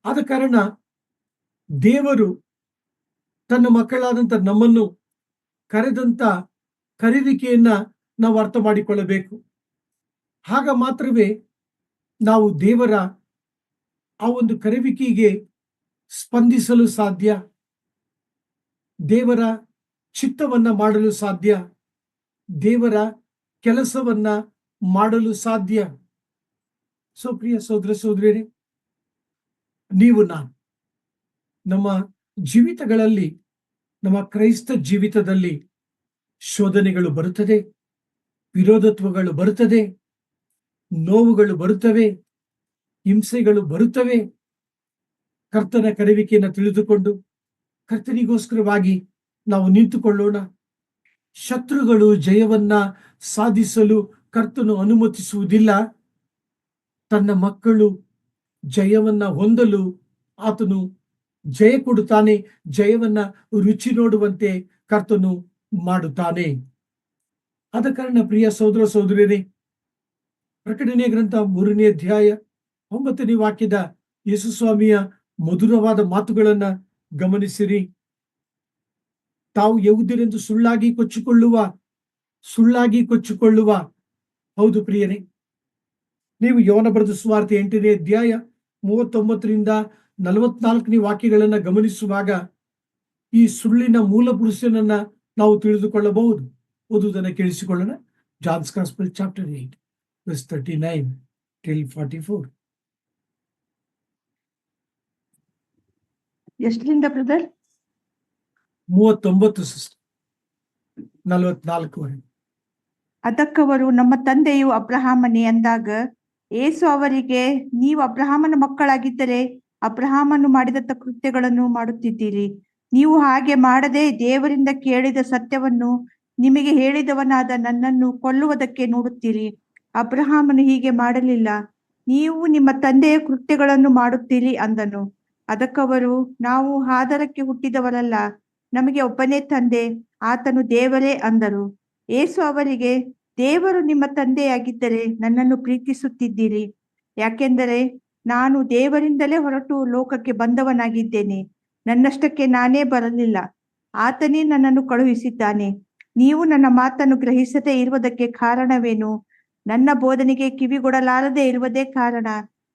[SPEAKER 1] ಆದ ಕಾರಣ ದೇವರು ತನ್ನ ಮಕ್ಕಳಾದಂತ ನಮ್ಮನ್ನು ಕರೆದಂತ ಕರೆಯುವಿಕೆಯನ್ನ ನಾವು ಅರ್ಥ ಮಾಡಿಕೊಳ್ಳಬೇಕು. ಆಗ ಮಾತ್ರವೇ ನಾವು ದೇವರ ಆ ಒಂದು ಕರೆಯುವಿಕೆಗೆ ಸ್ಪಂದಿಸಲು ಸಾಧ್ಯ, ದೇವರ ಚಿತ್ತವನ್ನ ಮಾಡಲು ಸಾಧ್ಯ, ದೇವರ ಕೆಲಸವನ್ನ ಮಾಡಲು ಸಾಧ್ಯ. ಸೊ ಪ್ರಿಯ ಸಹೋದರ ಸಹೋದರಿಯರೇ, ನೀವು ನಾನು ನಮ್ಮ ಜೀವಿತಗಳಲ್ಲಿ, ನಮ್ಮ ಕ್ರೈಸ್ತ ಜೀವಿತದಲ್ಲಿ ಶೋಧನೆಗಳು ಬರುತ್ತದೆ, ವಿರೋಧತ್ವಗಳು ಬರುತ್ತದೆ, ನೋವುಗಳು ಬರುತ್ತವೆ, ಹಿಂಸೆಗಳು ಬರುತ್ತವೆ. ಕರ್ತನ ಕರೆಯುವಿಕೆಯನ್ನು ತಿಳಿದುಕೊಂಡು ಕರ್ತನಿಗೋಸ್ಕರವಾಗಿ ನಾವು ನಿಂತುಕೊಳ್ಳೋಣ. ಶತ್ರುಗಳು ಜಯವನ್ನ ಸಾಧಿಸಲು ಕರ್ತನು ಅನುಮತಿಸುವುದಿಲ್ಲ. ತನ್ನ ಮಕ್ಕಳು ಜಯವನ್ನ ಹೊಂದಲು ಆತನು ಜಯ ಕೊಡುತ್ತಾನೆ, ಜಯವನ್ನ ರುಚಿ ನೋಡುವಂತೆ ಕರ್ತನು ಮಾಡುತ್ತಾನೆ. ಆದ ಕಾರಣ ಪ್ರಿಯ ಸಹೋದರ ಸಹೋದರಿಯರೇ, ಪ್ರಕಟಣೆ ಗ್ರಂಥ 3ನೇ ಅಧ್ಯಾಯ 9ನೇ ವಾಕ್ಯದ ಯೇಸು ಸ್ವಾಮಿಯ ಮಧುರವಾದ ಮಾತುಗಳನ್ನ ಗಮನಿಸಿರಿ. ತಾವು ಯೆಹೂದ್ಯರೆಂದು ಸುಳ್ಳಾಗಿ ಕೊಚ್ಚಿಕೊಳ್ಳುವ ಹೌದು ಪ್ರಿಯರೇ, ನೀವು ಯೋಹನ ಬರೆದ ಸುವಾರ್ತೆ 8ನೇ ಅಧ್ಯಾಯ 39ರಿಂದ 44ನೇ ವಾಕ್ಯಗಳನ್ನ ಗಮನಿಸುವಾಗ ಈ ಸುಳ್ಳಿನ ಮೂಲ ಪುರುಷನನ್ನ ನಾವು ತಿಳಿದುಕೊಳ್ಳಬಹುದು. ಓದುವುದನ್ನು ಕೇಳಿಸಿಕೊಳ್ಳೋಣ. John's Gospel chapter 8 verse 39 till 44.
[SPEAKER 2] ಎಷ್ಟರಿಂದ ಬ್ರದರ್?
[SPEAKER 1] 39 44.
[SPEAKER 2] ಅದಕ್ಕವರು, ನಮ್ಮ ತಂದೆಯು ಅಬ್ರಹಾಮನೇ ಅಂದಾಗ, ಯೇಸು ಅವರಿಗೆ, ನೀವು ಅಬ್ರಹಾಮನ ಮಕ್ಕಳಾಗಿದ್ದರೆ ಅಬ್ರಹಾಮನು ಮಾಡಿದಂಥ ಕೃತ್ಯಗಳನ್ನು ಮಾಡುತ್ತಿದ್ದೀರಿ. ನೀವು ಹಾಗೆ ಮಾಡದೆ ದೇವರಿಂದ ಕೇಳಿದ ಸತ್ಯವನ್ನು ನಿಮಗೆ ಹೇಳಿದವನಾದ ನನ್ನನ್ನು ಕೊಲ್ಲುವುದಕ್ಕೆ ನೋಡುತ್ತೀರಿ. ಅಬ್ರಹಾಮನು ಹೀಗೆ ಮಾಡಲಿಲ್ಲ, ನೀವು ನಿಮ್ಮ ತಂದೆಯ ಕೃತ್ಯಗಳನ್ನು ಮಾಡುತ್ತೀರಿ ಅಂದನು. ಅದಕ್ಕವರು, ನಾವು ಆಧಾರಕ್ಕೆ ಹುಟ್ಟಿದವರಲ್ಲ, ನಮಗೆ ಒಬ್ಬನೇ ತಂದೆ, ಆತನು ದೇವರೇ ಅಂದರು. ಯೇಸು ಅವರಿಗೆ, ದೇವರು ನಿಮ್ಮ ತಂದೆಯಾಗಿದ್ದರೆ ನನ್ನನ್ನು ಪ್ರೀತಿಸುತ್ತಿದ್ದೀರಿ, ಯಾಕೆಂದರೆ ನಾನು ದೇವರಿಂದಲೇ ಹೊರಟು ಲೋಕಕ್ಕೆ ಬಂದವನಾಗಿದ್ದೇನೆ. ನನ್ನಷ್ಟಕ್ಕೆ ನಾನೇ ಬರಲಿಲ್ಲ, ಆತನೇ ನನ್ನನ್ನು ಕಳುಹಿಸಿದ್ದಾನೆ. ನೀವು ನನ್ನ ಮಾತನ್ನು ಗ್ರಹಿಸದೇ ಇರುವುದಕ್ಕೆ ಕಾರಣವೇನು? ನನ್ನ ಬೋಧನೆಗೆ ಕಿವಿಗೊಡಲಾರದೆ ಇರುವುದೇ ಕಾರಣ.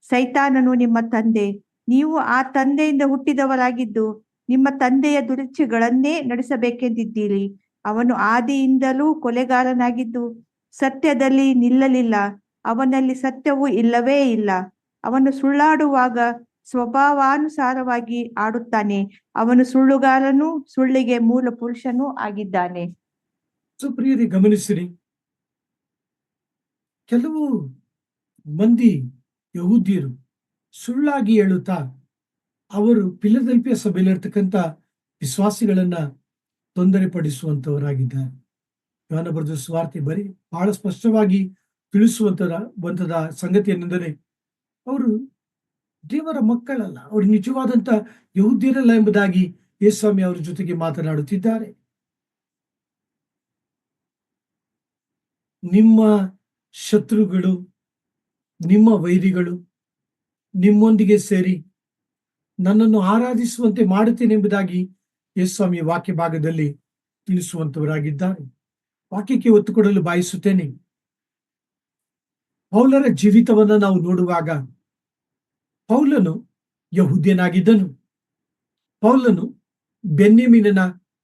[SPEAKER 2] ಸೈತಾನನು ನಿಮ್ಮ ತಂದೆ, ನೀವು ಆ ತಂದೆಯಿಂದ ಹುಟ್ಟಿದವರಾಗಿದ್ದು ನಿಮ್ಮ ತಂದೆಯ ದುರಿಚ್ಛೆಗಳನ್ನೇ ನಡೆಸಬೇಕೆಂದಿದ್ದೀರಿ. ಅವನು ಆದಿಯಿಂದಲೂ ಕೊಲೆಗಾರನಾಗಿದ್ದು ಸತ್ಯದಲ್ಲಿ ನಿಲ್ಲಲಿಲ್ಲ, ಅವನಲ್ಲಿ ಸತ್ಯವೂ ಇಲ್ಲವೇ ಇಲ್ಲ. ಅವನು ಸುಳ್ಳಾಡುವಾಗ ಸ್ವಭಾವಾನುಸಾರವಾಗಿ ಆಡುತ್ತಾನೆ, ಅವನು ಸುಳ್ಳುಗಾರನೂ ಸುಳ್ಳಿಗೆ ಮೂಲ ಪುರುಷನೂ ಆಗಿದ್ದಾನೆ.
[SPEAKER 1] ಪ್ರಿಯರೇ, ಗಮನಿಸಿರಿ, ಕೆಲವು ಮಂದಿ ಯಹೂದ್ಯರು ಸುಳ್ಳಾಗಿ ಹೇಳುತ್ತಾ ಅವರು ಫಿಲದೆಲ್ಫಿಯ ಸಭೆಯಲ್ಲಿರ್ತಕ್ಕಂಥ ವಿಶ್ವಾಸಿಗಳನ್ನ ತೊಂದರೆ ಪಡಿಸುವಂತವರಾಗಿದ್ದಾರೆ. ಯೋಹನ ಬರೆದ ಸುವಾರ್ತೆ ಬಹಳ ಸ್ಪಷ್ಟವಾಗಿ ತಿಳಿಸುವಂತದ ಸಂಗತಿ ಏನೆಂದರೆ, ಅವರು ದೇವರ ಮಕ್ಕಳಲ್ಲ, ಅವರು ನಿಜವಾದಂತ ಯಹೂದ್ಯರಲ್ಲ ಎಂಬುದಾಗಿ ಯೇಸುಸ್ವಾಮಿ ಅವರ ಜೊತೆಗೆ ಮಾತನಾಡುತ್ತಿದ್ದಾರೆ. ನಿಮ್ಮ ಶತ್ರುಗಳು, ನಿಮ್ಮ ವೈರಿಗಳು ನಿಮ್ಮೊಂದಿಗೆ ಸೇರಿ ನನ್ನನ್ನು ಆರಾಧಿಸುವಂತೆ ಮಾಡುತ್ತೇನೆ ಎಂಬುದಾಗಿ ಯೇಸುಸ್ವಾಮಿ ವಾಕ್ಯ ಭಾಗದಲ್ಲಿ ತಿಳಿಸುವಂತವರಾಗಿದ್ದಾರೆ. ವಾಕ್ಯಕ್ಕೆ ಒತ್ತು ಕೊಡಲು ಬಯಸುತ್ತೇನೆ. ಪೌಲರ ಜೀವಿತವನ್ನ ನಾವು ನೋಡುವಾಗ, ಪೌಲನು ಯಹೂದ್ಯನಾಗಿದ್ದನು. ಪೌಲನು ಬೆನ್ಯಾಮೀನನ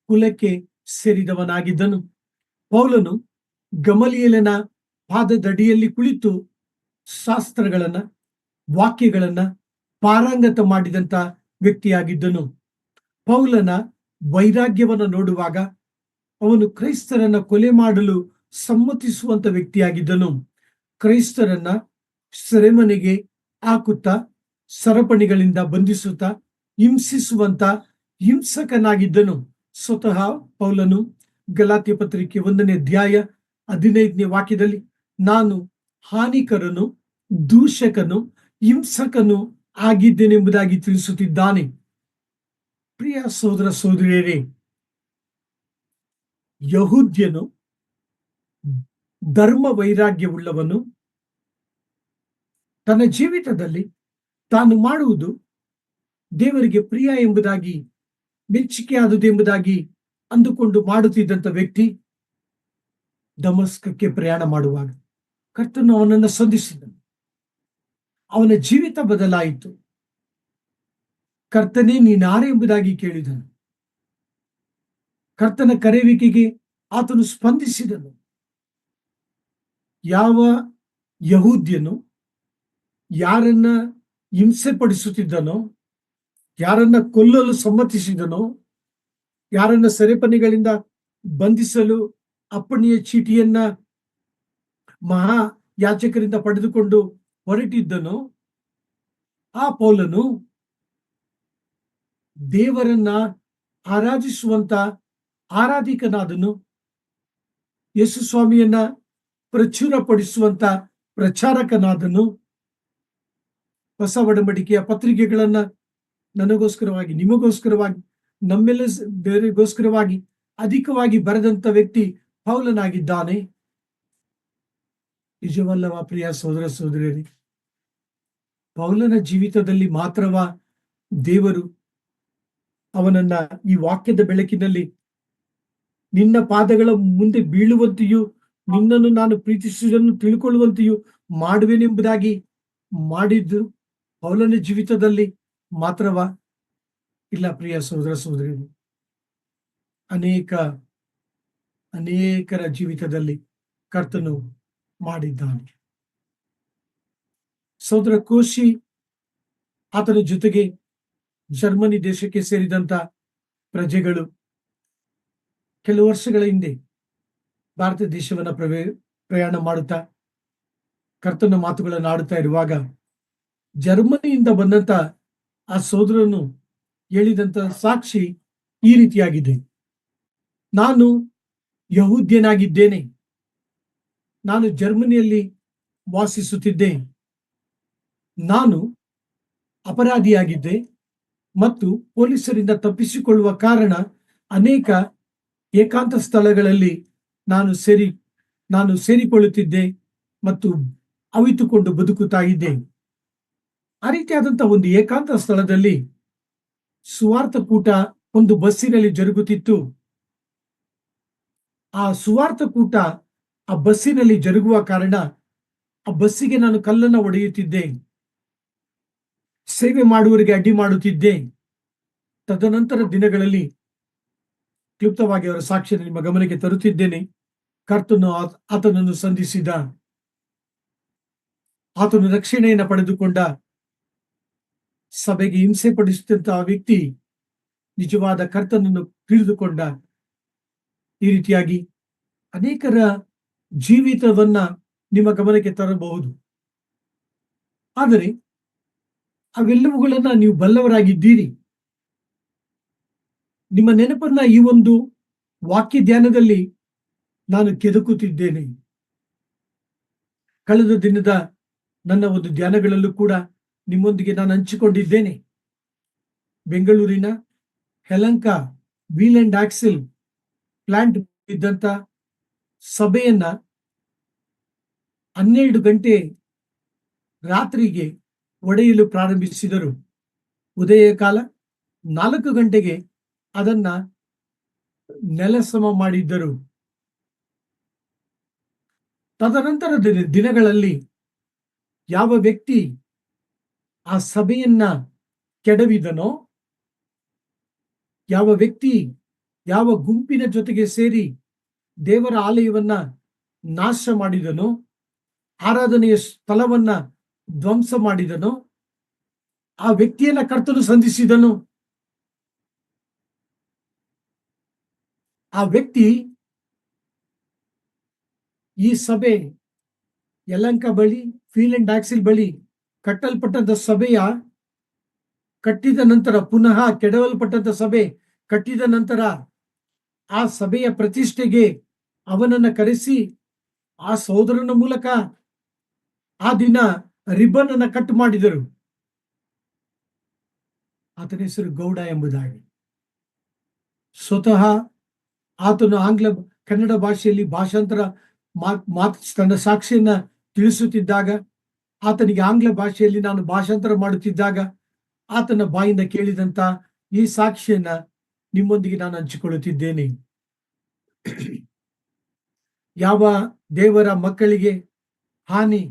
[SPEAKER 1] ಕುಲಕ್ಕೆ ಸೇರಿದವನಾಗಿದ್ದನು. ಪೌಲನು ಗಮಲಿಯೇಲನ ಪಾದದಡಿಯಲ್ಲಿ ಕುಳಿತು ಶಾಸ್ತ್ರಗಳನ್ನ, ವಾಕ್ಯಗಳನ್ನ ಪಾರಂಗತ ಮಾಡಿದಂತ ವ್ಯಕ್ತಿಯಾಗಿದ್ದನು. ಪೌಲನ ವೈರಾಗ್ಯವನ್ನ ನೋಡುವಾಗ ಅವನು ಕ್ರೈಸ್ತರನ್ನ ಕೊಲೆ ಮಾಡಲು ಸಮ್ಮತಿಸುವಂತ ವ್ಯಕ್ತಿಯಾಗಿದ್ದನು. ಕ್ರೈಸ್ತರನ್ನ ಸೆರೆಮನೆಗೆ ಹಾಕುತ್ತಾ, ಸರಪಣಿಗಳಿಂದ ಬಂಧಿಸುತ್ತಾ ಹಿಂಸಿಸುವಂತ ಹಿಂಸಕನಾಗಿದ್ದನು. ಸ್ವತಃ ಪೌಲನು ಗಲಾತ್ಯ ಪತ್ರಿಕೆ 1ನೇ ಅಧ್ಯಾಯ 15ನೇ ವಾಕ್ಯದಲ್ಲಿ ನಾನು ಹಾನಿಕರನು, ದೂಷಕನು, ಹಿಂಸಕನು ಆಗಿದ್ದೇನೆಂಬುದಾಗಿ ತಿಳಿಸುತ್ತಿದ್ದಾನೆ. ಪ್ರಿಯ ಸಹೋದರ ಸಹೋದರಿಯರೇ, ಯಹೂದ್ಯನು ಧರ್ಮ ವೈರಾಗ್ಯವುಳ್ಳವನು, ತನ್ನ ಜೀವಿತದಲ್ಲಿ ತಾನು ಮಾಡುವುದು ದೇವರಿಗೆ ಪ್ರಿಯ ಎಂಬುದಾಗಿ, ಮೆಚ್ಚುಗೆಯಾದುದು ಎಂಬುದಾಗಿ ಅಂದುಕೊಂಡು ಮಾಡುತ್ತಿದ್ದಂಥ ವ್ಯಕ್ತಿ ದಮಸ್ಕಕ್ಕೆ ಪ್ರಯಾಣ ಮಾಡುವಾಗ ಕರ್ತನು ಅವನನ್ನು ಸಂಧಿಸಿದನು. ಅವನ ಜೀವಿತ ಬದಲಾಯಿತು. ಕರ್ತನೇ ನೀನಾರೆ ಎಂಬುದಾಗಿ ಕೇಳಿದನು. ಕರ್ತನ ಕರೆಯುವಿಕೆಗೆ ಆತನು ಸ್ಪಂದಿಸಿದನು. ಯಾವ ಯಹೂದ್ಯನು ಯಾರನ್ನ ಹಿಂಸೆ ಪಡಿಸುತ್ತಿದ್ದನೋ, ಯಾರನ್ನ ಕೊಲ್ಲಲು ಸಮ್ಮತಿಸಿದನೋ, ಯಾರನ್ನ ಸೆರೆಪನಿಗಳಿಂದ ಬಂಧಿಸಲು ಅಪ್ಪಣೆಯ ಚೀಟಿಯನ್ನ ಮಹಾ ಯಾಚಕರಿಂದ ಪಡೆದುಕೊಂಡು ಹೊರಟಿದ್ದನೋ, ಆ ಪೌಲನು ದೇವರನ್ನ ಆರಾಧಿಸುವಂತ ಆರಾಧಿಕನಾದನು. ಯೇಸು ಸ್ವಾಮಿಯನ್ನ ಪ್ರಚುರಪಡಿಸುವಂತ ಪ್ರಚಾರಕನಾದನು. ಹೊಸ ಒಡಂಬಡಿಕೆಯ ಪತ್ರಿಕೆಗಳನ್ನ ನನಗೋಸ್ಕರವಾಗಿ, ನಿಮಗೋಸ್ಕರವಾಗಿ, ನಮ್ಮೆಲ್ಲರಿಗೋಸ್ಕರವಾಗಿ ಅಧಿಕವಾಗಿ ಬರೆದಂತ ವ್ಯಕ್ತಿ ಪೌಲನಾಗಿದ್ದಾನೆ. ನಿಜವಲ್ಲವ ಪ್ರಿಯ ಸಹೋದರ ಸಹೋದರಿಯರೇ? ಪೌಲನ ಜೀವಿತದಲ್ಲಿ ಮಾತ್ರವ ದೇವರು ಅವನನ್ನ ಈ ವಾಕ್ಯದ ಬೆಳಕಿನಲ್ಲಿ ನಿನ್ನ ಪಾದಗಳ ಮುಂದೆ ಬೀಳುವಂತೆಯೂ ನಿನ್ನನ್ನು ನಾನು ಪ್ರೀತಿಸುವುದನ್ನು ತಿಳ್ಕೊಳ್ಳುವಂತೆಯೂ ಮಾಡುವೆನೆಂಬುದಾಗಿ ಮಾಡಿದ್ದು ಪೌಲನ ಜೀವಿತದಲ್ಲಿ ಮಾತ್ರವ? ಇಲ್ಲ ಪ್ರಿಯ ಸಹೋದರ ಸಹೋದರಿಯರು, ಅನೇಕರ ಜೀವಿತದಲ್ಲಿ ಕರ್ತನು ಮಾಡಿದ್ದಾನೆ. ಸಹೋದರ ಕೋಶಿ ಆತನ ಜೊತೆಗೆ ಜರ್ಮನಿ ದೇಶಕ್ಕೆ ಸೇರಿದಂತ ಪ್ರಜೆಗಳು ಕೆಲವು ವರ್ಷಗಳ ಹಿಂದೆ ಭಾರತ ದೇಶವನ್ನ ಪ್ರಯಾಣ ಮಾಡುತ್ತಾ ಕರ್ತನ ಮಾತುಗಳನ್ನು ಆಡುತ್ತಾ ಇರುವಾಗ ಜರ್ಮನಿಯಿಂದ ಬಂದಂತ ಆ ಸಹೋದರನು ಹೇಳಿದಂತ ಸಾಕ್ಷಿ ಈ ರೀತಿಯಾಗಿದೆ: ನಾನು ಯಹೂದ್ಯನಾಗಿದ್ದೇನೆ, ನಾನು ಜರ್ಮನಿಯಲ್ಲಿ ವಾಸಿಸುತ್ತಿದ್ದೆ, ನಾನು ಅಪರಾಧಿಯಾಗಿದ್ದೆ ಮತ್ತು ಪೊಲೀಸರಿಂದ ತಪ್ಪಿಸಿಕೊಳ್ಳುವ ಕಾರಣ ಅನೇಕ ಏಕಾಂತ ಸ್ಥಳಗಳಲ್ಲಿ ನಾನು ಸೇರಿಕೊಳ್ಳುತ್ತಿದ್ದೆ ಮತ್ತು ಅವಿತುಕೊಂಡು ಬದುಕುತ್ತಾ ಇದ್ದೆ. ಆ ರೀತಿಯಾದಂತಹ ಒಂದು ಏಕಾಂತ ಸ್ಥಳದಲ್ಲಿ ಸುವಾರ್ಥ ಕೂಟ ಒಂದು ಬಸ್ಸಿನಲ್ಲಿ ಜರುಗುತ್ತಿತ್ತು. ಆ ಸುವಾರ್ಥ ಕೂಟ ಆ ಬಸ್ಸಿನಲ್ಲಿ ಜರುಗುವ ಕಾರಣ ಆ ಬಸ್ಸಿಗೆ ನಾನು ಕಲ್ಲನ್ನು ಹೊಡೆಯುತ್ತಿದ್ದೆ, ಸೇವೆ ಮಾಡುವವರಿಗೆ ಅಡ್ಡಿ ಮಾಡುತ್ತಿದ್ದೆ. ತದನಂತರ ದಿನಗಳಲ್ಲಿ ಕ್ಲುಪ್ತವಾಗಿ ಅವರ ಸಾಕ್ಷಿಯನ್ನು ನಿಮ್ಮ ಗಮನಕ್ಕೆ ತರುತ್ತಿದ್ದೇನೆ. ಕರ್ತನು ಆತನನ್ನು ಸಂಧಿಸಿದ, ಆತನು ರಕ್ಷಣೆಯನ್ನು ಪಡೆದುಕೊಂಡ, ಸಭೆಗೆ ಹಿಂಸೆ ಪಡಿಸುತ್ತಿದ್ದ ಆ ವ್ಯಕ್ತಿ ನಿಜವಾದ ಕರ್ತನನ್ನು ತಿಳಿದುಕೊಂಡ. ಈ ರೀತಿಯಾಗಿ ಅನೇಕರ ಜೀವಿತವನ್ನ ನಿಮ್ಮ ಗಮನಕ್ಕೆ ತರಬಹುದು. ಆದರೆ ಅವೆಲ್ಲವುಗಳನ್ನ ನೀವು ಬಲ್ಲವರಾಗಿದ್ದೀರಿ. ನಿಮ್ಮ ನೆನಪನ್ನ ಈ ಒಂದು ವಾಕ್ಯ ಧ್ಯಾನದಲ್ಲಿ ನಾನು ಕೆದಕುತ್ತಿದ್ದೇನೆ. ಕಳೆದ ದಿನದ ನನ್ನ ಒಂದು ಧ್ಯಾನಗಳಲ್ಲೂ ಕೂಡ ನಿಮ್ಮೊಂದಿಗೆ ನಾನು ಹಂಚಿಕೊಂಡಿದ್ದೇನೆ. ಬೆಂಗಳೂರಿನ Yelahanka wheel and axle plant ಇದ್ದಂತ ಸಭೆಯನ್ನ 12 ಗಂಟೆ ರಾತ್ರಿಗೆ ಒಡೆಯಲು ಪ್ರಾರಂಭಿಸಿದರು. ಉದಯ ಕಾಲ 4 ಗಂಟೆಗೆ ಅದನ್ನ ನೆಲಸಮ ಮಾಡಿದ್ದರು. ತದನಂತರ ದಿನಗಳಲ್ಲಿ ಯಾವ ವ್ಯಕ್ತಿ ಆ ಸಭೆಯನ್ನ ಕೆಡವಿದನೋ, ಯಾವ ವ್ಯಕ್ತಿ ಯಾವ ಗುಂಪಿನ ಜೊತೆಗೆ ಸೇರಿ ದೇವರ ಆಲಯವನ್ನ ನಾಶ ಮಾಡಿದನೋ, ಆರಾಧನೆಯ ಸ್ಥಳವನ್ನ ಧ್ವಂಸ ಮಾಡಿದನೋ, ಆ ವ್ಯಕ್ತಿಯನ್ನ ಕರ್ತನು ಸಂಧಿಸಿದನು. ಆ ವ್ಯಕ್ತಿ ಈ ಸಭೆ ಯಲಹಂಕ ಬಳಿ ವೀಲ್ ಅಂಡ್ ಆಕ್ಸೆಲ್ ಬಳಿ ಕಟ್ಟಲ್ಪಟ್ಟಂತ ಸಭೆಯ ಕಟ್ಟಿದ ನಂತರ, ಪುನಃ ಕೆಡವಲ್ಪಟ್ಟಂತ ಸಭೆ ಕಟ್ಟಿದ ನಂತರ ಆ ಸಭೆಯ ಪ್ರತಿಷ್ಠೆಗೆ ಅವನನ್ನ ಕರೆಸಿ ಆ ಸಹೋದರನ ಮೂಲಕ ಆ ದಿನ ರಿಬ್ಬನ್ ಅನ್ನ ಕಟ್ ಮಾಡಿದರು. ಆತನ ಹೆಸರು ಗೌಡ ಎಂಬುದಾಗಿ. ಸ್ವತಃ ಆತನು ಕನ್ನಡ ಭಾಷೆಯಲ್ಲಿ ಭಾಷಾಂತರ ತನ್ನ ಸಾಕ್ಷಿಯನ್ನ ತಿಳಿಸುತ್ತಿದ್ದಾಗ, ಆತನಿಗೆ ಆಂಗ್ಲ ಭಾಷೆಯಲ್ಲಿ ನಾನು ಭಾಷಾಂತರ ಮಾಡುತ್ತಿದ್ದಾಗ ಆತನ ಬಾಯಿಂದ ಕೇಳಿದಂತ ಈ ಸಾಕ್ಷಿಯನ್ನ ನಿಮ್ಮೊಂದಿಗೆ ನಾನು ಹಂಚಿಕೊಳ್ಳುತ್ತಿದ್ದೇನೆ. ಯಾವ ದೇವರ ಮಕ್ಕಳಿಗೆ ಹಾನಿ,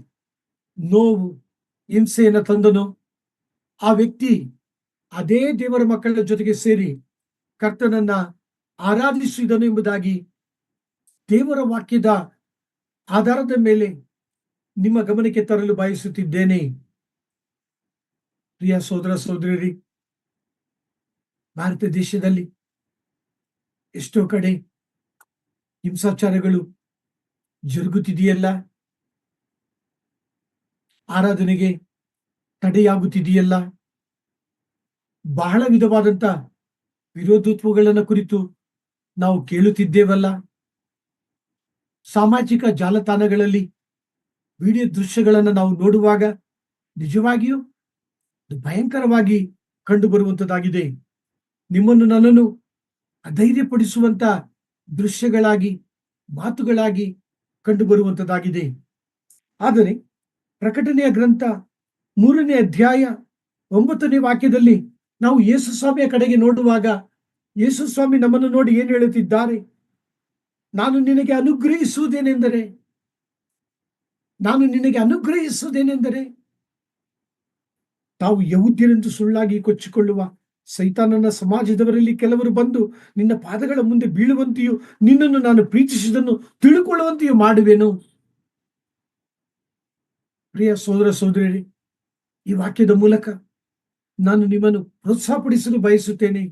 [SPEAKER 1] ನೋವು, ಹಿಂಸೆಯನ್ನು ತಂದನು, ಆ ವ್ಯಕ್ತಿ ಅದೇ ದೇವರ ಮಕ್ಕಳ ಜೊತೆಗೆ ಸೇರಿ ಕರ್ತನನ್ನ ಆರಾಧಿಸಿದನು ಎಂಬುದಾಗಿ ದೇವರ ವಾಕ್ಯದ ಆಧಾರದ ಮೇಲೆ ನಿಮ್ಮ ಗಮನಕ್ಕೆ ತರಲು ಬಯಸುತ್ತಿದ್ದೇನೆ. ಪ್ರಿಯ ಸೋದರ ಸೋದರಿ, ಭಾರತ ದೇಶದಲ್ಲಿ ಎಷ್ಟೋ ಕಡೆ ಹಿಂಸಾಚಾರಗಳು ಜರುಗುತ್ತಿದೆಯಲ್ಲ, ಆರಾಧನೆಗೆ ತಡೆಯಾಗುತ್ತಿದೆಯಲ್ಲ, ಬಹಳ ವಿಧವಾದಂತ ವಿರೋಧತ್ವಗಳನ್ನು ಕುರಿತು ನಾವು ಕೇಳುತ್ತಿದ್ದೇವಲ್ಲ. ಸಾಮಾಜಿಕ ಜಾಲತಾಣಗಳಲ್ಲಿ ವಿಡಿಯೋ ದೃಶ್ಯಗಳನ್ನು ನಾವು ನೋಡುವಾಗ ನಿಜವಾಗಿಯೂ ಭಯಂಕರವಾಗಿ ಕಂಡು ಬರುವಂತದ್ದಾಗಿದೆ. ನಿಮ್ಮನ್ನು ನನ್ನನ್ನು ಅಧೈರ್ಯಪಡಿಸುವಂತ ದೃಶ್ಯಗಳಾಗಿ, ಮಾತುಗಳಾಗಿ ಕಂಡು ಬರುವಂತದ್ದಾಗಿದೆ. ಆದರೆ ಪ್ರಕಟಣೆಯ ಗ್ರಂಥ 3ನೇ ಅಧ್ಯಾಯ 9ನೇ ವಾಕ್ಯದಲ್ಲಿ ನಾವು ಯೇಸು ಸ್ವಾಮಿಯ ಕಡೆಗೆ ನೋಡುವಾಗ, ಯೇಸು ಸ್ವಾಮಿ ನಮ್ಮನ್ನು ನೋಡಿ ಏನು ಹೇಳುತ್ತಿದ್ದಾರೆ? ನಾನು ನಿನಗೆ ಅನುಗ್ರಹಿಸುವುದೇನೆಂದರೆ ತಾವು ಯಹೂದ್ಯರೆಂದು ಸುಳ್ಳಾಗಿ ಕೊಚ್ಚಿಕೊಳ್ಳುವ ಸೈತಾನನ ಸಮಾಜದವರಲ್ಲಿ ಕೆಲವರು ಬಂದು ನಿನ್ನ ಪಾದಗಳ ಮುಂದೆ ಬೀಳುವಂತೆಯೂ ನಿನ್ನನ್ನು ನಾನು ಪ್ರೀತಿಸಿದನ್ನು ತಿಳುಕೊಳ್ಳುವಂತೆಯೂ ಮಾಡುವೆನು. ಪ್ರಿಯ ಸೋದರ ಸೋದರಿ, ಈ ವಾಕ್ಯದ ಮೂಲಕ ನಾನು ನಿಮ್ಮನ್ನು ಪ್ರೋತ್ಸಾಹಪಡಿಸಲು ಬಯಸುತ್ತೇನೆ.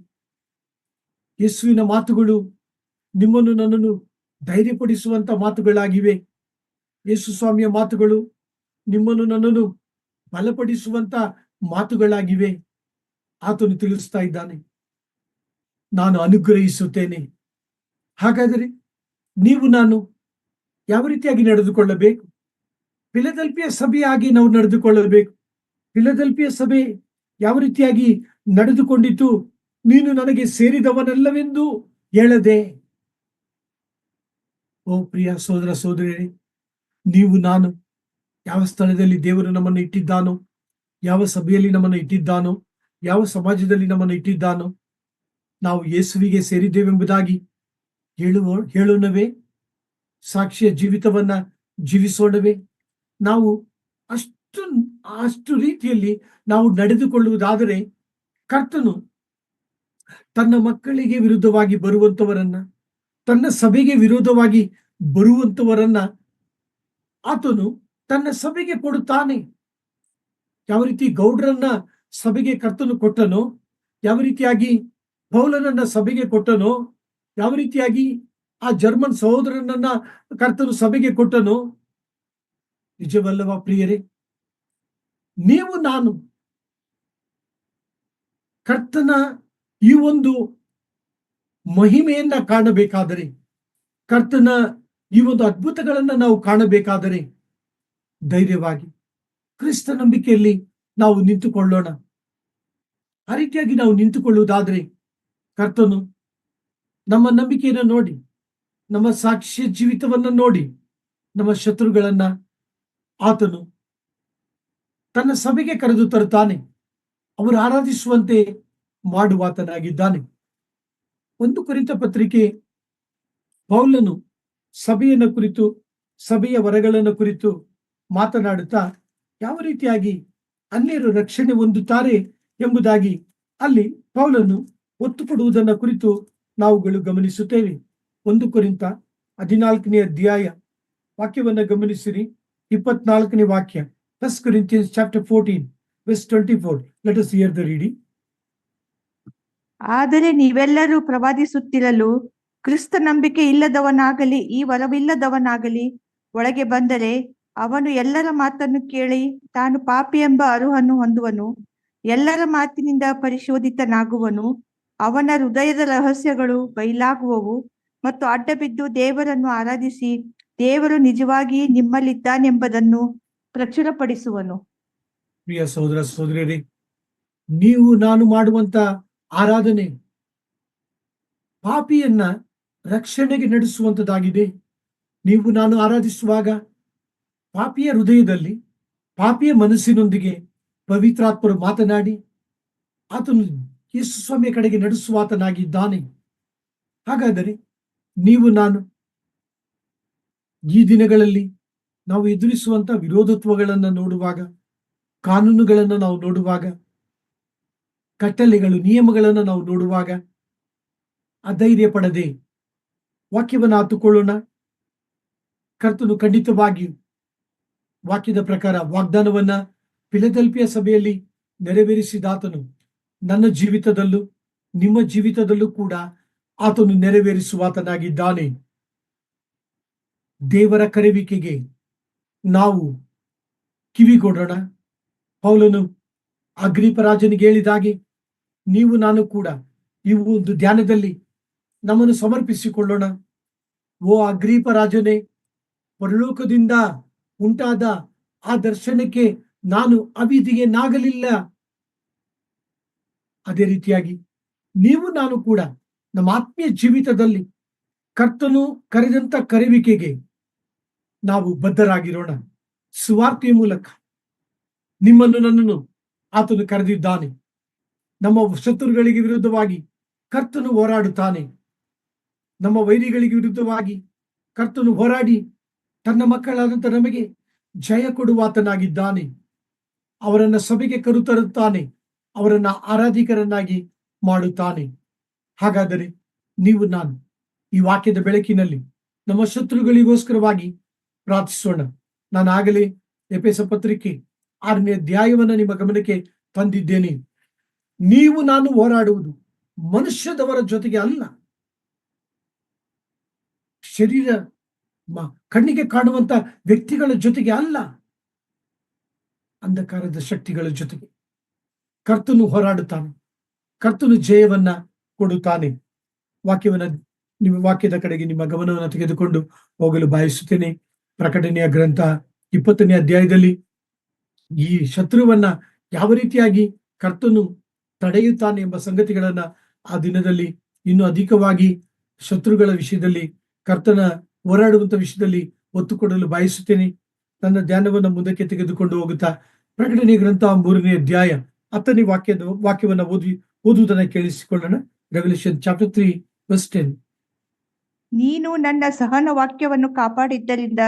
[SPEAKER 1] ಯೇಸುವಿನ ಮಾತುಗಳು ನಿಮ್ಮನ್ನು ನನ್ನನ್ನು ಧೈರ್ಯಪಡಿಸುವಂತ ಮಾತುಗಳಾಗಿವೆ. ಯೇಸು ಸ್ವಾಮಿಯ ಮಾತುಗಳು ನಿಮ್ಮನ್ನು ನನ್ನನ್ನು ಬಲಪಡಿಸುವಂತ ಮಾತುಗಳಾಗಿವೆ. ಆತನು ತಿಳಿಸ್ತಾ ಇದ್ದಾನೆ, ನಾನು ಅನುಗ್ರಹಿಸುತ್ತೇನೆ. ಹಾಗಾದರೆ ನೀವು ನಾನು ಯಾವ ರೀತಿಯಾಗಿ ನಡೆದುಕೊಳ್ಳಬೇಕು? ಫಿಲದೆಲ್ಫಿಯ ಸಭೆಯ ಹಾಗೆ ನಾವು ನಡೆದುಕೊಳ್ಳಬೇಕು. ಫಿಲದೆಲ್ಫಿಯ ಸಭೆ ಯಾವ ರೀತಿಯಾಗಿ ನಡೆದುಕೊಂಡಿತು? ನೀನು ನನಗೆ ಸೇರಿದವನಲ್ಲವೆಂದು ಹೇಳದೆ. ಓ ಪ್ರಿಯ ಸೋದರ ಸೋದರಿ, ನೀವು ನಾನು ಯಾವ ಸ್ಥಳದಲ್ಲಿ ದೇವರು ನಮ್ಮನ್ನು ಇಟ್ಟಿದ್ದಾನೋ, ಯಾವ ಸಭೆಯಲ್ಲಿ ನಮ್ಮನ್ನು ಇಟ್ಟಿದ್ದಾನೋ, ಯಾವ ಸಮಾಜದಲ್ಲಿ ನಮ್ಮನ್ನು ಇಟ್ಟಿದ್ದಾನೋ, ನಾವು ಯೇಸುವಿಗೆ ಸೇರಿದ್ದೇವೆಂಬುದಾಗಿ ಹೇಳೋಣವೇ? ಸಾಕ್ಷಿಯ ಜೀವಿತವನ್ನ ಜೀವಿಸೋಣವೇ? ನಾವು ಅಷ್ಟು ರೀತಿಯಲ್ಲಿ ನಾವು ನಡೆದುಕೊಳ್ಳುವುದಾದರೆ ಕರ್ತನು ತನ್ನ ಮಕ್ಕಳಿಗೆ ವಿರುದ್ಧವಾಗಿ ಬರುವಂತವರನ್ನ, ತನ್ನ ಸಭೆಗೆ ವಿರೋಧವಾಗಿ ಬರುವಂತವರನ್ನ ಆತನು ತನ್ನ ಸಭೆಗೆ ಕೊಡುತ್ತಾನೆ. ಯಾವ ರೀತಿ ಗೌಡ್ರನ್ನ ಸಭೆಗೆ ಕರ್ತನು ಕೊಟ್ಟನೋ, ಯಾವ ರೀತಿಯಾಗಿ ಪೌಲನನ್ನ ಸಭೆಗೆ ಕೊಟ್ಟನೋ, ಯಾವ ರೀತಿಯಾಗಿ ಆ ಜರ್ಮನ್ ಸಹೋದರನನ್ನ ಕರ್ತನು ಸಭೆಗೆ ಕೊಟ್ಟನೋ. ನಿಜವಲ್ಲವ ಪ್ರಿಯರೇ? ನೀವು ನಾನು ಕರ್ತನ ಈ ಒಂದು ಮಹಿಮೆಯನ್ನ ಕಾಣಬೇಕಾದರೆ, ಕರ್ತನ ಈ ಒಂದು ಅದ್ಭುತಗಳನ್ನ ನಾವು ಕಾಣಬೇಕಾದರೆ ಧೈರ್ಯವಾಗಿ ಕ್ರಿಸ್ತ ನಂಬಿಕೆಯಲ್ಲಿ ನಾವು ನಿಂತುಕೊಳ್ಳೋಣ. ಆ ರೀತಿಯಾಗಿ ನಾವು ನಿಂತುಕೊಳ್ಳುವುದಾದ್ರೆ ಕರ್ತನು ನಮ್ಮ ನಂಬಿಕೆಯನ್ನು ನೋಡಿ, ನಮ್ಮ ಸಾಕ್ಷ್ಯ ಜೀವಿತವನ್ನ ನೋಡಿ, ನಮ್ಮ ಶತ್ರುಗಳನ್ನ ಆತನು ತನ್ನ ಸಭೆಗೆ ಕರೆದು ತರುತ್ತಾನೆ. ಅವರು ಆರಾಧಿಸುವಂತೆ ಮಾಡುವಾತನಾಗಿದ್ದಾನೆ. 1 ಕೊರಿಂಥ ಪತ್ರಿಕೆ ಪೌಲನು ಸಭೆಯನ್ನು ಕುರಿತು, ಸಭೆಯ ವರಗಳನ್ನು ಕುರಿತು ಮಾತನಾಡುತ್ತಾ ಯಾವ ರೀತಿಯಾಗಿ ಅನ್ಯರು ರಕ್ಷಣೆ ಹೊಂದುತ್ತಾರೆ ಎಂಬುದಾಗಿ ಅಲ್ಲಿ ಪೌಲನು ಒತ್ತು ಕೊಡುವುದನ್ನ ಕುರಿತು ನಾವುಗಳು ಗಮನಿಸುತ್ತೇವೆ. 1 ಕೊರಿಂಥ 14ನೇ ಅಧ್ಯಾಯ ವಾಕ್ಯವನ್ನ ಗಮನಿಸಿರಿ. 24ನೇ ವಾಕ್ಯ. 1 Corinthians chapter 14 verse 24. Let us hear the reading.
[SPEAKER 2] ಆದರೆ ನೀವೆಲ್ಲರೂ ಪ್ರವಾದಿಸುತ್ತಿರಲು ಕ್ರಿಸ್ತ ನಂಬಿಕೆ ಇಲ್ಲದವನಾಗಲಿ ಈ ವರವಿಲ್ಲದವನಾಗಲಿ ಒಳಗೆ ಬಂದರೆ ಅವನು ಎಲ್ಲರ ಮಾತನ್ನು ಕೇಳಿ ತಾನು ಪಾಪಿ ಎಂಬ ಅರುಹನ್ನು ಹೊಂದುವನು. ಎಲ್ಲರ ಮಾತಿನಿಂದ ಪರಿಶೋಧಿತನಾಗುವನು. ಅವನ ಹೃದಯದ ರಹಸ್ಯಗಳು ಬಯಲಾಗುವವು ಮತ್ತು ಅಡ್ಡಬಿದ್ದು ದೇವರನ್ನು ಆರಾಧಿಸಿ ದೇವರು ನಿಜವಾಗಿ ನಿಮ್ಮಲ್ಲಿದ್ದಾನೆಂಬುದನ್ನು ಪ್ರಚುರಪಡಿಸುವನು.
[SPEAKER 1] ಪ್ರಿಯ ಸಹೋದರ ಸಹೋದರಿಯರೇ, ನೀವು ನಾನು ಮಾಡುವಂತ ಆರಾಧನೆ ಪಾಪಿಯನ್ನ ರಕ್ಷಣೆಗೆ ನಡೆಸುವಂತದ್ದಾಗಿದೆ. ನೀವು ನಾನು ಆರಾಧಿಸುವಾಗ ಪಾಪಿಯ ಹೃದಯದಲ್ಲಿ, ಪಾಪಿಯ ಮನಸ್ಸಿನೊಂದಿಗೆ ಪವಿತ್ರಾತ್ಮರು ಮಾತನಾಡಿ ಆತನು ಯೇಸು ಸ್ವಾಮಿಯ ಕಡೆಗೆ ನಡೆಸುವಾತನಾಗಿದ್ದಾನೆ. ಹಾಗಾದರೆ ನೀವು ನಾನು ಈ ದಿನಗಳಲ್ಲಿ ನಾವು ಎದುರಿಸುವಂತ ವಿರೋಧತ್ವಗಳನ್ನು ನೋಡುವಾಗ, ಕಾನೂನುಗಳನ್ನು ನಾವು ನೋಡುವಾಗ, ಕಟ್ಟಳೆಗಳು ನಿಯಮಗಳನ್ನು ನಾವು ನೋಡುವಾಗ ಅಧೈರ್ಯ ಪಡದೆ ವಾಕ್ಯವನ್ನು ಆತುಕೊಳ್ಳೋಣ. ಕರ್ತನು ಖಂಡಿತವಾಗಿಯೂ ವಾಕ್ಯದ ಪ್ರಕಾರ ವಾಗ್ದಾನವನ್ನ ಫಿಲದೆಲ್ಫಿಯ ಸಭೆಯಲ್ಲಿ ನೆರವೇರಿಸಿದಾತನು ನನ್ನ ಜೀವಿತದಲ್ಲೂ ನಿಮ್ಮ ಜೀವಿತದಲ್ಲೂ ಕೂಡ ಆತನು ನೆರವೇರಿಸುವಾತನಾಗಿದ್ದಾನೆ. ದೇವರ ಕರೆವಿಕೆಗೆ ನಾವು ಕಿವಿಗೊಡೋಣ. ಪೌಲನು ಅಗ್ರಿಪರಾಜನಿಗೆ ಹೇಳಿದಾಗೆ ನೀವು ನಾನು ಕೂಡ ಈ ಒಂದು ಧ್ಯಾನದಲ್ಲಿ ನಮ್ಮನ್ನು ಸಮರ್ಪಿಸಿಕೊಳ್ಳೋಣ. ಓ ಅಗ್ರಿಪರಾಜನೇ, ಪರಲೋಕದಿಂದ ಉಂಟಾದ ಆ ದರ್ಶನಕ್ಕೆ ನಾನು ಅವಿಧಿಯನ್ನಾಗಲಿಲ್ಲ. ಅದೇ ರೀತಿಯಾಗಿ ನೀವು ನಾನು ಕೂಡ ನಮ್ಮ ಆತ್ಮೀಯ ಜೀವಿತದಲ್ಲಿ ಕರ್ತನು ಕರೆದಂತ ಕರೆವಿಕೆಗೆ ನಾವು ಬದ್ಧರಾಗಿರೋಣ. ಸುವಾರ್ತೆಯ ಮೂಲಕ ನಿಮ್ಮನ್ನು ನನ್ನನ್ನು ಆತನು ಕರೆದಿದ್ದಾನೆ. ನಮ್ಮ ಶತ್ರುಗಳಿಗೆ ವಿರುದ್ಧವಾಗಿ ಕರ್ತನು ಹೋರಾಡುತ್ತಾನೆ. ನಮ್ಮ ವೈರಿಗಳಿಗೆ ವಿರುದ್ಧವಾಗಿ ಕರ್ತನು ಹೋರಾಡಿ ತನ್ನ ಮಕ್ಕಳಾದಂತ ನಮಗೆ ಜಯ ಕೊಡುವಾತನಾಗಿದ್ದಾನೆ. ಅವರನ್ನ ಸಭೆಗೆ ಕರುತರುತ್ತಾನೆ, ಅವರನ್ನ ಆರಾಧಿಕರನ್ನಾಗಿ ಮಾಡುತ್ತಾನೆ. ಹಾಗಾದರೆ ನೀವು ನಾನು ಈ ವಾಕ್ಯದ ಬೆಳಕಿನಲ್ಲಿ ನಮ್ಮ ಶತ್ರುಗಳಿಗೋಸ್ಕರವಾಗಿ ಪ್ರಾರ್ಥಿಸೋಣ. ನಾನು ಆಗಲೇ ಎಫೆಸ ಪತ್ರಿಕೆ 6ನೇ ಅಧ್ಯಾಯವನ್ನು ನಿಮ್ಮ ಗಮನಕ್ಕೆ ತಂದಿದ್ದೇನೆ. ನೀವು ನಾನು ಹೋರಾಡುವುದು ಮನುಷ್ಯದವರ ಜೊತೆಗೆ ಅಲ್ಲ, ಶರೀರ ಕಣ್ಣಿಗೆ ಕಾಣುವಂತ ವ್ಯಕ್ತಿಗಳ ಜೊತೆಗೆ ಅಲ್ಲ, ಅಂಧಕಾರದ ಶಕ್ತಿಗಳ ಜೊತೆಗೆ ಕರ್ತನು ಹೋರಾಡುತ್ತಾನೆ. ಕರ್ತನು ಜಯವನ್ನ ಕೊಡುತ್ತಾನೆ. ನಿಮ್ಮ ವಾಕ್ಯದ ಕಡೆಗೆ ನಿಮ್ಮ ಗಮನವನ್ನು ತೆಗೆದುಕೊಂಡು ಹೋಗಲು ಬಯಸುತ್ತೇನೆ. ಪ್ರಕಟಣೆಯ ಗ್ರಂಥ 20ನೇ ಅಧ್ಯಾಯದಲ್ಲಿ ಈ ಶತ್ರುವನ್ನ ಯಾವ ರೀತಿಯಾಗಿ ಕರ್ತನು ತಡೆಯುತ್ತಾನೆ ಎಂಬ ಸಂಗತಿಗಳನ್ನ ಆ ದಿನದಲ್ಲಿ ಇನ್ನು ಅಧಿಕವಾಗಿ ಶತ್ರುಗಳ ವಿಷಯದಲ್ಲಿ, ಕರ್ತನ ಹೋರಾಡುವಂತ ವಿಷಯದಲ್ಲಿ ಒತ್ತು ಕೊಡಲು ಬಯಸುತ್ತೇನೆ. ನನ್ನ ಧ್ಯಾನವನ್ನು ಮುಂದಕ್ಕೆ ತೆಗೆದುಕೊಂಡು ಹೋಗುತ್ತಾ ಪ್ರಕಟಣೆಯ ಗ್ರಂಥ 3ನೇ ಅಧ್ಯಾಯ 10ನೇ ವಾಕ್ಯವನ್ನ ಓದುವುದನ್ನ ಕೇಳಿಸಿಕೊಳ್ಳೋಣ. Revelation chapter 3 verse 10.
[SPEAKER 2] ನೀನು ನನ್ನ ಸಹನ ವಾಕ್ಯವನ್ನು ಕಾಪಾಡಿದ್ದರಿಂದ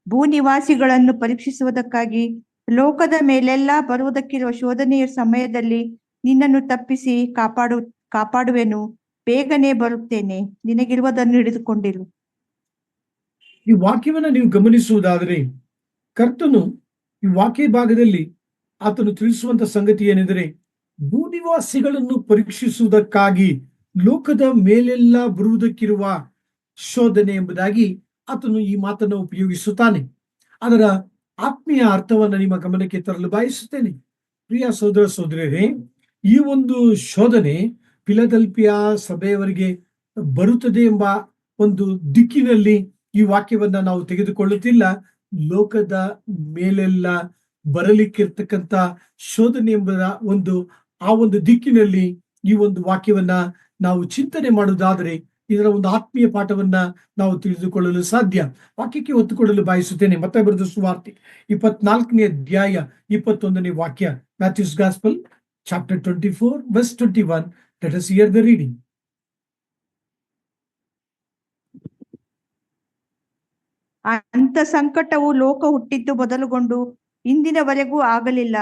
[SPEAKER 2] ಭೂನಿವಾಸಿಗಳನ್ನು ಪರೀಕ್ಷಿಸುವುದಕ್ಕಾಗಿ ಲೋಕದ ಮೇಲೆಲ್ಲ ಬರುವುದಕ್ಕಿರುವ ಶೋಧನೆಯ ಸಮಯದಲ್ಲಿ ನಿನ್ನನ್ನು ತಪ್ಪಿಸಿ ಕಾಪಾಡುವೆನು. ಬೇಗನೆ ಬರುತ್ತೇನೆ, ನಿನಗಿರುವುದನ್ನು ಹಿಡಿದುಕೊಂಡಿರು.
[SPEAKER 1] ಈ ವಾಕ್ಯವನ್ನ ನೀವು ಗಮನಿಸುವುದಾದರೆ ಕರ್ತನು ಈ ವಾಕ್ಯ ಭಾಗದಲ್ಲಿ ಆತನು ತಿಳಿಸುವಂತ ಸಂಗತಿ ಏನೆಂದರೆ, ಭೂನಿವಾಸಿಗಳನ್ನು ಪರೀಕ್ಷಿಸುವುದಕ್ಕಾಗಿ ಲೋಕದ ಮೇಲೆಲ್ಲ ಬರುವುದಕ್ಕಿರುವ ಶೋಧನೆ ಎಂಬುದಾಗಿ ಆತನು ಈ ಮಾತನ್ನು ಉಪಯೋಗಿಸುತ್ತಾನೆ. ಅದರ ಆತ್ಮೀಯ ಅರ್ಥವನ್ನ ನಿಮ್ಮ ಗಮನಕ್ಕೆ ತರಲು ಬಯಸುತ್ತೇನೆ. ಪ್ರಿಯ ಸಹೋದರ ಸಹೋದರಿಯರೇ, ಈ ಒಂದು ಶೋಧನೆ ಫಿಲದೆಲ್ಫಿಯ ಸಭೆಯವರಿಗೆ ಬರುತ್ತದೆ ಎಂಬ ಒಂದು ದಿಕ್ಕಿನಲ್ಲಿ ಈ ವಾಕ್ಯವನ್ನ ನಾವು ತೆಗೆದುಕೊಳ್ಳುತ್ತಿಲ್ಲ. ಲೋಕದ ಮೇಲೆಲ್ಲ ಬರಲಿಕ್ಕಿರ್ತಕ್ಕಂಥ ಶೋಧನೆ ಎಂಬ ಆ ಒಂದು ದಿಕ್ಕಿನಲ್ಲಿ ಈ ಒಂದು ವಾಕ್ಯವನ್ನ ನಾವು ಚಿಂತನೆ ಮಾಡುವುದಾದರೆ ಇದರ ಒಂದು ಆತ್ಮೀಯ ಪಾಠವನ್ನ ನಾವು ತಿಳಿದುಕೊಳ್ಳಲು ಸಾಧ್ಯ. ವಾಕ್ಯಕ್ಕೆ ಒತ್ತು ಕೊಡಲು ಬಯಸುತ್ತೇನೆ. ಮತ್ತೆ ಬರೆದ ಸುವಾರ್ತೆ 24ನೇ ಅಧ್ಯಾಯ 21ನೇ ವಾಕ್ಯ. Mathews gospel chapter 24 verse 21. Let us hear the reading.
[SPEAKER 2] ಅಂತ ಸಂಕಟವು ಲೋಕ ಹುಟ್ಟಿದ್ದು ಮೊದಲುಗೊಂಡು ಇಂದಿನವರೆಗೂ ಆಗಲಿಲ್ಲ,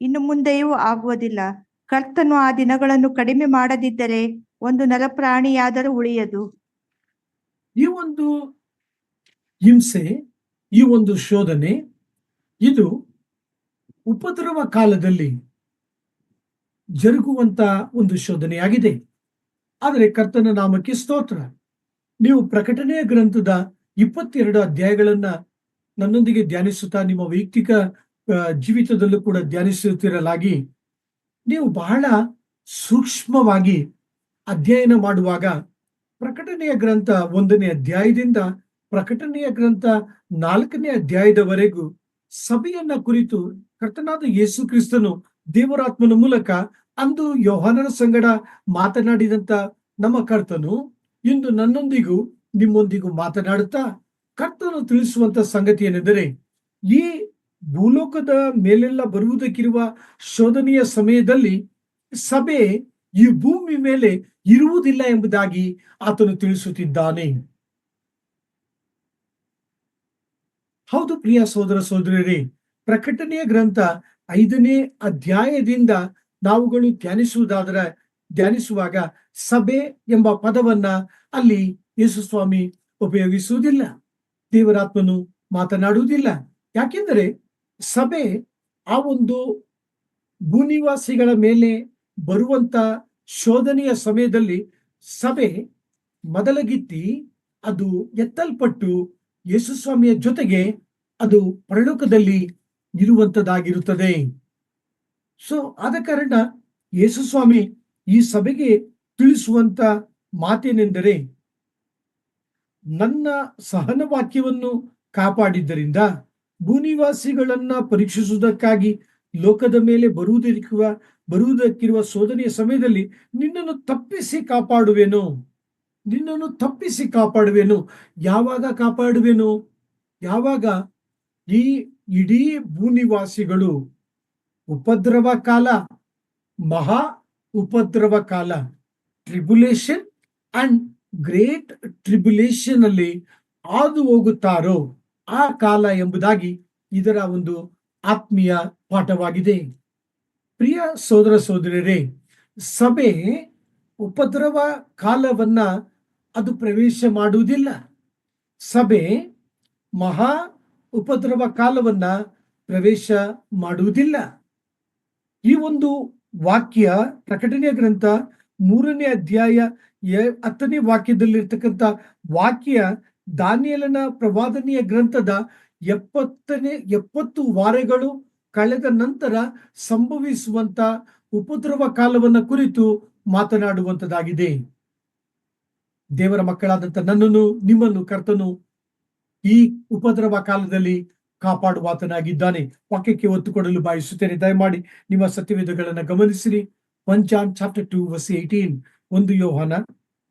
[SPEAKER 2] ಇನ್ನು ಮುಂದೆಯೂ ಆಗುವುದಿಲ್ಲ. ಕರ್ತನು ಆ ದಿನಗಳನ್ನು ಕಡಿಮೆ ಮಾಡದಿದ್ದರೆ ಒಂದು ನರಪ್ರಾಣಿಯಾದರೂ ಉಳಿಯದು.
[SPEAKER 1] ಈ ಒಂದು ಹಿಂಸೆ, ಈ ಒಂದು ಶೋಧನೆ, ಇದು ಉಪದ್ರವ ಕಾಲದಲ್ಲಿ ಜರುಗುವಂತ ಒಂದು ಶೋಧನೆಯಾಗಿದೆ. ಆದರೆ ಕರ್ತನ ನಾಮಕ್ಕೆ ಸ್ತೋತ್ರ. ನೀವು ಪ್ರಕಟಣೆಯ ಗ್ರಂಥದ 22 ಅಧ್ಯಾಯಗಳನ್ನ ನನ್ನೊಂದಿಗೆ ಧ್ಯಾನಿಸುತ್ತಾ ನಿಮ್ಮ ವೈಯಕ್ತಿಕ ಜೀವಿತದಲ್ಲೂ ಕೂಡ ಧ್ಯಾನಿಸುತ್ತಿರಲಾಗಿ ನೀವು ಬಹಳ ಸೂಕ್ಷ್ಮವಾಗಿ ಅಧ್ಯಯನ ಮಾಡುವಾಗ ಪ್ರಕಟಣೆಯ ಗ್ರಂಥ 1ನೇ ಅಧ್ಯಾಯದಿಂದ ಪ್ರಕಟಣೆಯ ಗ್ರಂಥ 4ನೇ ಅಧ್ಯಾಯದವರೆಗೂ ಸಭೆಯನ್ನ ಕುರಿತು ಕರ್ತನಾದ ಯೇಸು ಕ್ರಿಸ್ತನು ದೇವರಾತ್ಮನ ಮೂಲಕ ಅಂದು ಯೋಹಾನನ ಸಂಗಡ ಮಾತನಾಡಿದಂತ ನಮ್ಮ ಕರ್ತನು ಇಂದು ನನ್ನೊಂದಿಗೂ ನಿಮ್ಮೊಂದಿಗೂ ಮಾತನಾಡುತ್ತಾ ಕರ್ತನು ತಿಳಿಸುವಂತ ಸಂಗತಿ ಏನೆಂದರೆ, ಈ ಭೂಲೋಕದ ಮೇಲೆಲ್ಲ ಬರುವುದಕ್ಕಿರುವ ಶೋಧನೆಯ ಸಮಯದಲ್ಲಿ ಸಭೆ ಈ ಭೂಮಿ ಮೇಲೆ ಇರುವುದಿಲ್ಲ ಎಂಬುದಾಗಿ ಆತನು ತಿಳಿಸುತ್ತಿದ್ದಾನೆ. ಹೌದು ಪ್ರಿಯ ಸಹೋದರ ಸಹೋದರರೇ, ಪ್ರಕಟಣೆಯ ಗ್ರಂಥ 5ನೇ ಅಧ್ಯಾಯದಿಂದ ನಾವುಗಳು ಧ್ಯಾನಿಸುವಾಗ ಸಭೆ ಎಂಬ ಪದವನ್ನ ಅಲ್ಲಿ ಯೇಸು ಸ್ವಾಮಿ ಉಪಯೋಗಿಸುವುದಿಲ್ಲ, ದೇವರಾತ್ಮನು ಮಾತನಾಡುವುದಿಲ್ಲ. ಯಾಕೆಂದರೆ ಸಭೆ ಆ ಒಂದು ಭೂನಿವಾಸಿಗಳ ಮೇಲೆ ಬರುವಂತ ಶೋಧನೆಯ ಸಮಯದಲ್ಲಿ ಸಭೆ ಮೊದಲಗಿತ್ತಿ ಅದು ಎತ್ತಲ್ಪಟ್ಟು ಯೇಸು ಸ್ವಾಮಿಯ ಜೊತೆಗೆ ಅದು ಪರಲೋಕದಲ್ಲಿ ಇರುವಂತದ್ದಾಗಿರುತ್ತದೆ. ಸೊ ಆದ ಕಾರಣ ಯೇಸು ಸ್ವಾಮಿ ಈ ಸಭೆಗೆ ತಿಳಿಸುವಂತ ಮಾತೇನೆಂದರೆ, ನನ್ನ ಸಹನ ವಾಕ್ಯವನ್ನು ಕಾಪಾಡಿದ್ದರಿಂದ ಭೂನಿವಾಸಿಗಳನ್ನ ಪರೀಕ್ಷಿಸುವುದಕ್ಕಾಗಿ ಲೋಕದ ಮೇಲೆ ಬರುವುದಕ್ಕಿರುವ ಶೋಧನೆಯ ಸಮಯದಲ್ಲಿ ನಿನ್ನನ್ನು ತಪ್ಪಿಸಿ ಕಾಪಾಡುವೆನು. ಯಾವಾಗ ಕಾಪಾಡುವೆನು? ಯಾವಾಗ ಈ ಇಡೀ ಭೂನಿವಾಸಿಗಳು ಉಪದ್ರವ ಕಾಲ, ಮಹಾ ಉಪದ್ರವ ಕಾಲ, ಟ್ರಿಬುಲೇಷನ್ ಅಂಡ್ ಗ್ರೇಟ್ ಟ್ರಿಬುಲೇಷನ್ ಅಲ್ಲಿ ಹಾದು ಹೋಗುತ್ತಾರೋ ಆ ಕಾಲ ಎಂಬುದಾಗಿ ಇದರ ಒಂದು ಆತ್ಮೀಯ ಪಾಠವಾಗಿದೆ. ಪ್ರಿಯ ಸೋದರ ಸೋದರಿಯರೇ, ಸಭೆ ಉಪದ್ರವ ಕಾಲವನ್ನ ಅದು ಪ್ರವೇಶ ಮಾಡುವುದಿಲ್ಲ. ಸಭೆ ಮಹಾ ಉಪದ್ರವ ಕಾಲವನ್ನ ಪ್ರವೇಶ ಮಾಡುವುದಿಲ್ಲ. ಈ ಒಂದು ವಾಕ್ಯ ಪ್ರಕಟಣೆಯ ಗ್ರಂಥ 3ನೇ ಅಧ್ಯಾಯ 10ನೇ ವಾಕ್ಯದಲ್ಲಿರ್ತಕ್ಕಂಥ ವಾಕ್ಯ ದಾನಿಯೇಲನ ಪ್ರವಾದನೆಯ ಗ್ರಂಥದ 70 ವಾರಗಳು ಕಳೆದ ನಂತರ ಸಂಭವಿಸುವಂತ ಉಪದ್ರವ ಕಾಲವನ್ನ ಕುರಿತು ಮಾತನಾಡುವಂತದ್ದಾಗಿದೆ. ದೇವರ ಮಕ್ಕಳಾದಂತ ನನ್ನನ್ನು ನಿಮ್ಮನ್ನು ಕರ್ತನು ಈ ಉಪದ್ರವ ಕಾಲದಲ್ಲಿ ಕಾಪಾಡುವಾತನಾಗಿದ್ದಾನೆ. ವಾಕ್ಯಕ್ಕೆ ಒತ್ತು ಕೊಡಲು ಬಯಸುತ್ತೇನೆ. ದಯಮಾಡಿ ನಿಮ್ಮ ಸತ್ಯವೇದಗಳನ್ನು ಗಮನಿಸಿರಿ. 1 John chapter 2 verse 18, 1 ಯೋಹಾನ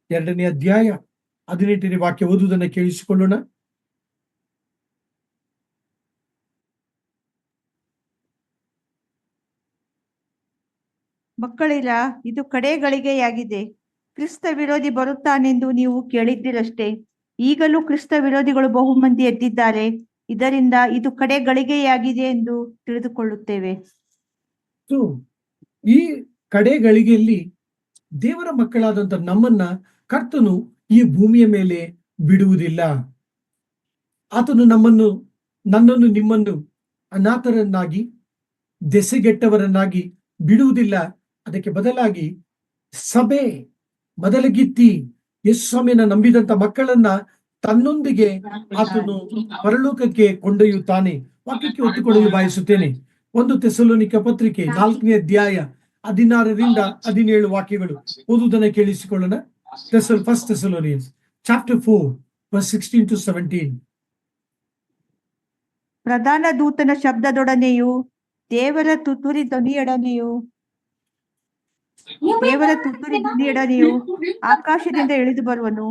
[SPEAKER 1] 2ನೇ ಅಧ್ಯಾಯ 18ನೇ ವಾಕ್ಯ ಓದುವುದನ್ನು ಕೇಳಿಸಿಕೊಳ್ಳೋಣ.
[SPEAKER 2] ಮಕ್ಕಳಿಲ್ಲ, ಇದು ಕಡೆ ಗಳಿಗೆಯಾಗಿದೆ. ಕ್ರಿಸ್ತ ವಿರೋಧಿ ಬರುತ್ತಾನೆಂದು ನೀವು ಕೇಳಿದ್ದೀರಷ್ಟೇ. ಈಗಲೂ ಕ್ರಿಸ್ತ ವಿರೋಧಿಗಳು ಬಹುಮಂದಿ ಎದ್ದಿದ್ದಾರೆ. ಇದರಿಂದ ಇದು ಕಡೆ ಗಳಿಗೆಯಾಗಿದೆ ಎಂದು ತಿಳಿದುಕೊಳ್ಳುತ್ತೇವೆ.
[SPEAKER 1] ಈ ಕಡೆ ಗಳಿಗೆಯಲ್ಲಿ ದೇವರ ಮಕ್ಕಳಾದಂತ ನಮ್ಮನ್ನ ಕರ್ತನು ಈ ಭೂಮಿಯ ಮೇಲೆ ಬಿಡುವುದಿಲ್ಲ. ಆತನು ನನ್ನನ್ನು ನಿಮ್ಮನ್ನು ಅನಾಥರನ್ನಾಗಿ ದೆಸೆಗೆಟ್ಟವರನ್ನಾಗಿ ಬಿಡುವುದಿಲ್ಲ. ಅದಕ್ಕೆ ಬದಲಾಗಿ ಸಭೆ ಮೊದಲಗಿತ್ತಿ ಯೇಸು ಸ್ವಾಮಿಯನ್ನ ನಂಬಿದಂತ ಮಕ್ಕಳನ್ನ ತನ್ನೊಂದಿಗೆ ಆತನು ಪರಲೋಕಕ್ಕೆ ಕೊಂಡೊಯ್ಯುತ್ತಾನೆ. ವಾಕ್ಯಕ್ಕೆ ಒತ್ತುಕೊಡಲು ಬಯಸುತ್ತೇನೆ. 1 ಥೆಸಲೋನಿಕ ಪತ್ರಿಕೆ 4ನೇ ಅಧ್ಯಾಯ 16ರಿಂದ 17 ವಾಕ್ಯಗಳು ಓದುವುದನ್ನು ಕೇಳಿಸಿಕೊಳ್ಳೋಣ. First Thessalonians chapter 4 verse 16 to 17.
[SPEAKER 2] ಪ್ರಧಾನ ದೂತನ ಶಬ್ದದೊಡನೆಯೂ ದೇವರ ತುತ್ತೂರಿ ಧ್ವನಿಯೊಡನೆಯೂ ಆಕಾಶದಿಂದ ಇಳಿದು ಬರುವನು.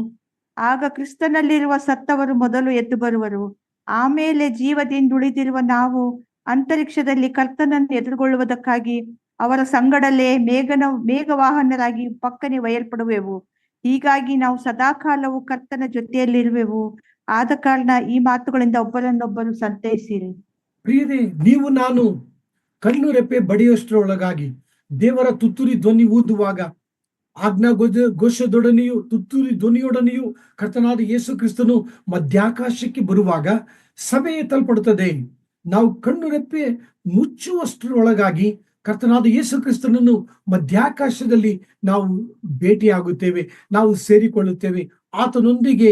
[SPEAKER 2] ಆಗ ಕ್ರಿಸ್ತನಲ್ಲಿರುವ ಸತ್ತವರು ಮೊದಲು ಎದ್ದು ಬರುವರು. ಆಮೇಲೆ ಜೀವದಿಂದ ಉಳಿದಿರುವ ನಾವು ಅಂತರಿಕ್ಷದಲ್ಲಿ ಕರ್ತನನ್ನು ಎದುರುಗೊಳ್ಳುವುದಕ್ಕಾಗಿ ಅವರ ಸಂಗಡಲೇ ಮೇಘವಾಹನರಾಗಿ ಪಕ್ಕನೆ ಒಯ್ಯಲ್ಪಡುವೆವು. ಹೀಗಾಗಿ ನಾವು ಸದಾಕಾಲವು ಕರ್ತನ ಜೊತೆಯಲ್ಲಿರುವೆವು. ಆದ ಕಾರಣ ಈ ಮಾತುಗಳಿಂದ ಒಬ್ಬರನ್ನೊಬ್ಬರು ಸಂತೈಸಿರಿ.
[SPEAKER 1] ಪ್ರಿಯರೇ, ನೀವು ನಾನು ಕಣ್ಣು ರೆಪ್ಪೆ ಬಡಿಯುವಷ್ಟರೊಳಗಾಗಿ ದೇವರ ತುತ್ತೂರಿ ಧ್ವನಿ ಊದುವಾಗ, ಆಜ್ಞಾ ಘೋಷದೊಡನೆಯೂ ತುತ್ತೂರಿ ಧ್ವನಿಯೊಡನೆಯೂ ಕರ್ತನಾದ ಯೇಸು ಕ್ರಿಸ್ತನು ಮಧ್ಯಾಕಾಶಕ್ಕೆ ಬರುವಾಗ ಸಭೆ ಎತ್ತಲ್ಪಡುತ್ತದೆ. ನಾವು ಕಣ್ಣು ರೆಪ್ಪೆ ಮುಚ್ಚುವಷ್ಟರೊಳಗಾಗಿ ಕರ್ತನಾದ ಯೇಸು ಕ್ರಿಸ್ತನನ್ನು ಮಧ್ಯಾಕಾಶದಲ್ಲಿ ನಾವು ಭೇಟಿಯಾಗುತ್ತೇವೆ, ನಾವು ಸೇರಿಕೊಳ್ಳುತ್ತೇವೆ. ಆತನೊಂದಿಗೆ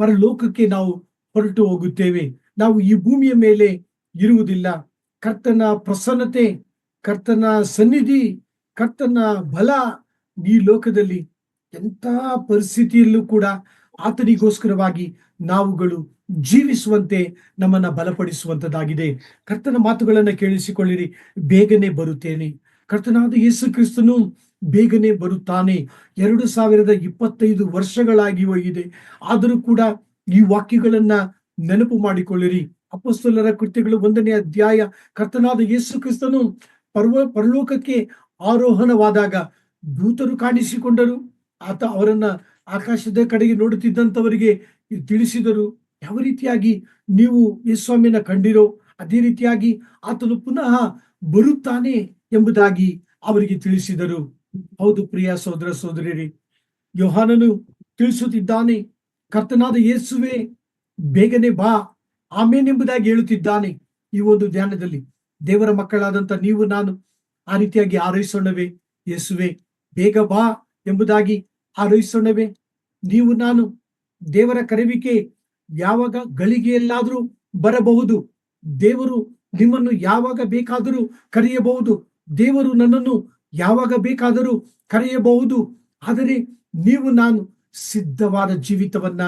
[SPEAKER 1] ಪರಲೋಕಕ್ಕೆ ನಾವು ಹೊರಟು ಹೋಗುತ್ತೇವೆ. ನಾವು ಈ ಭೂಮಿಯ ಮೇಲೆ ಇರುವುದಿಲ್ಲ. ಕರ್ತನ ಪ್ರಸನ್ನತೆ, ಕರ್ತನ ಸನ್ನಿಧಿ, ಕರ್ತನ ಬಲ ಈ ಲೋಕದಲ್ಲಿ ಎಂಥ ಪರಿಸ್ಥಿತಿಯಲ್ಲೂ ಕೂಡ ಆತನಿಗೋಸ್ಕರವಾಗಿ ನಾವುಗಳು ಜೀವಿಸುವಂತೆ ನಮ್ಮನ್ನ ಬಲಪಡಿಸುವಂತದ್ದಾಗಿದೆ. ಕರ್ತನ ಮಾತುಗಳನ್ನ ಕೇಳಿಸಿಕೊಳ್ಳಿರಿ. ಬೇಗನೆ ಬರುತ್ತೇನೆ. ಕರ್ತನಾದ ಯೇಸು ಕ್ರಿಸ್ತನು ಬೇಗನೆ ಬರುತ್ತಾನೆ. 2025 ವರ್ಷಗಳಾಗಿ ಹೋಗಿದೆ. ಆದರೂ ಕೂಡ ಈ ವಾಕ್ಯಗಳನ್ನ ನೆನಪು ಮಾಡಿಕೊಳ್ಳಿರಿ. ಅಪೊಸ್ತಲರ ಕೃತ್ಯಗಳು 1ನೇ ಅಧ್ಯಾಯ, ಕರ್ತನಾದ ಯೇಸು ಕ್ರಿಸ್ತನು ಪರಲೋಕಕ್ಕೆ ಆರೋಹಣವಾದಾಗ ದೂತರು ಕಾಣಿಸಿಕೊಂಡರು. ಆತ ಅವರನ್ನ ಆಕಾಶದ ಕಡೆಗೆ ನೋಡುತ್ತಿದ್ದಂಥವರಿಗೆ ತಿಳಿಸಿದರು. ಯಾವ ರೀತಿಯಾಗಿ ನೀವು ಯೇಸುಸ್ವಾಮಿನ ಕಂಡಿರೋ ಅದೇ ರೀತಿಯಾಗಿ ಆತನು ಪುನಃ ಬರುತ್ತಾನೆ ಎಂಬುದಾಗಿ ಅವರಿಗೆ ತಿಳಿಸಿದರು. ಹೌದು ಪ್ರಿಯ ಸಹೋದರ ಸಹೋದರಿಯರೇ, ಯೋಹಾನನು ತಿಳಿಸುತ್ತಿದ್ದಾನೆ, ಕರ್ತನಾದ ಯೇಸುವೆ ಬೇಗನೆ ಬಾ, ಆಮೇನ್ ಎಂಬುದಾಗಿ ಹೇಳುತ್ತಿದ್ದಾನೆ. ಈ ಒಂದು ಧ್ಯಾನದಲ್ಲಿ ದೇವರ ಮಕ್ಕಳಾದಂತ ನೀವು ನಾನು ಆ ರೀತಿಯಾಗಿ ಹಾರೈಸೋಣವೇ? ಯೇಸುವೆ ಬೇಗ ಬಾ ಎಂಬುದಾಗಿ ಹಾರೈಸೋಣವೇ? ನೀವು ನಾನು ದೇವರ ಕರೆವಿಕೆ ಯಾವಾಗ ಗಳಿಗೆಯಲ್ಲಾದರೂ ಬರಬಹುದು. ದೇವರು ನಿಮ್ಮನ್ನು ಯಾವಾಗ ಬೇಕಾದರೂ ಕರೆಯಬಹುದು. ದೇವರು ನನ್ನನ್ನು ಯಾವಾಗ ಬೇಕಾದರೂ ಕರೆಯಬಹುದು. ಆದರೆ ನೀವು ನಾನು ಸಿದ್ಧವಾದ ಜೀವಿತವನ್ನ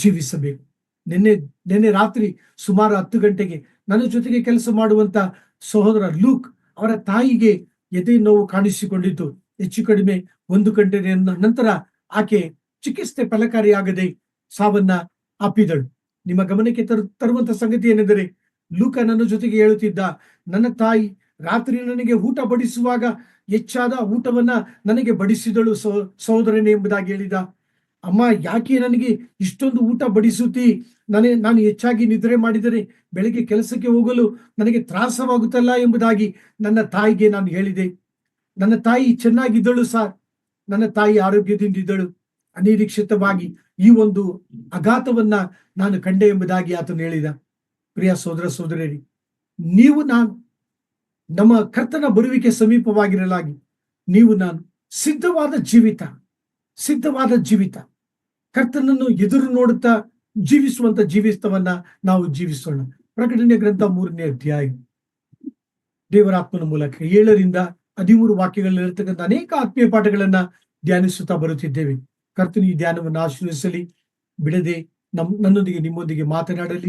[SPEAKER 1] ಜೀವಿಸಬೇಕು. ನಿನ್ನೆ ರಾತ್ರಿ ಸುಮಾರು 10 ಗಂಟೆಗೆ ನನ್ನ ಜೊತೆಗೆ ಕೆಲಸ ಮಾಡುವಂತ ಸಹೋದರ ಲೂಕ್ ಅವರ ತಾಯಿಗೆ ಎದೆ ನೋವು ಕಾಣಿಸಿಕೊಂಡಿತ್ತು. ಹೆಚ್ಚು ಕಡಿಮೆ 1 ಗಂಟೆ ನಂತರ ಆಕೆ ಚಿಕಿತ್ಸೆ ಫಲಕಾರಿಯಾಗದೆ ಸಾವನ್ನ ಅಪ್ಪಿದಳು. ನಿಮ್ಮ ಗಮನಕ್ಕೆ ತರುವಂತ ಸಂಗತಿ ಏನೆಂದರೆ, ಲೂಕ ನನ್ನ ಜೊತೆಗೆ ಹೇಳುತ್ತಿದ್ದ, ನನ್ನ ತಾಯಿ ರಾತ್ರಿ ನನಗೆ ಊಟ ಬಡಿಸುವಾಗ ಹೆಚ್ಚಾದ ಊಟವನ್ನ ನನಗೆ ಬಡಿಸಿದಳು ಸಹೋದರನೇ ಎಂಬುದಾಗಿ ಹೇಳಿದ. ಅಮ್ಮ, ಯಾಕೆ ನನಗೆ ಇಷ್ಟೊಂದು ಊಟ ಬಡಿಸುತ್ತಿ? ನಾನು ಹೆಚ್ಚಾಗಿ ನಿದ್ರೆ ಮಾಡಿದರೆ ಬೆಳಗ್ಗೆ ಕೆಲಸಕ್ಕೆ ಹೋಗಲು ನನಗೆ ತ್ರಾಸವಾಗುತ್ತಲ್ಲ ಎಂಬುದಾಗಿ ನನ್ನ ತಾಯಿಗೆ ನಾನು ಹೇಳಿದೆ. ನನ್ನ ತಾಯಿ ಚೆನ್ನಾಗಿದ್ದಳು ಸಾರ್, ನನ್ನ ತಾಯಿ ಆರೋಗ್ಯದಿಂದಿದ್ದಳು. ಅನಿರೀಕ್ಷಿತವಾಗಿ ಈ ಒಂದು ಆಘಾತವನ್ನ ನಾನು ಕಂಡೆ ಎಂಬುದಾಗಿ ಆತನು ಹೇಳಿದ. ಪ್ರಿಯ ಸಹೋದರ ಸಹೋದರಿಯರೇ, ನೀವು ನಾನು ನಮ್ಮ ಕರ್ತನ ಬರುವಿಕೆ ಸಮೀಪವಾಗಿರಲಾಗಿ ನೀವು ನಾನು ಸಿದ್ಧವಾದ ಜೀವಿತ ಕರ್ತನನ್ನು ಎದುರು ನೋಡುತ್ತಾ ಜೀವಿಸುವಂತ ಜೀವಿತವನ್ನ ನಾವು ಜೀವಿಸೋಣ. ಪ್ರಕಟಣೆ ಗ್ರಂಥ 3ನೇ ಅಧ್ಯಾಯ ದೇವರಾತ್ಮನ ಮೂಲಕ 7ರಿಂದ 13 ವಾಕ್ಯಗಳಲ್ಲಿರತಕ್ಕಂಥ ಅನೇಕ ಆತ್ಮೀಯ ಪಾಠಗಳನ್ನ ಧ್ಯಾನಿಸುತ್ತಾ ಬರುತ್ತಿದ್ದೇವೆ. ಕರ್ತನು ಈ ಧ್ಯಾನವನ್ನು ಆಶೀರ್ವದಿಸಲಿ. ಬಿಡದೆ ನನ್ನೊಂದಿಗೆ ನಿಮ್ಮೊಂದಿಗೆ ಮಾತನಾಡಲಿ.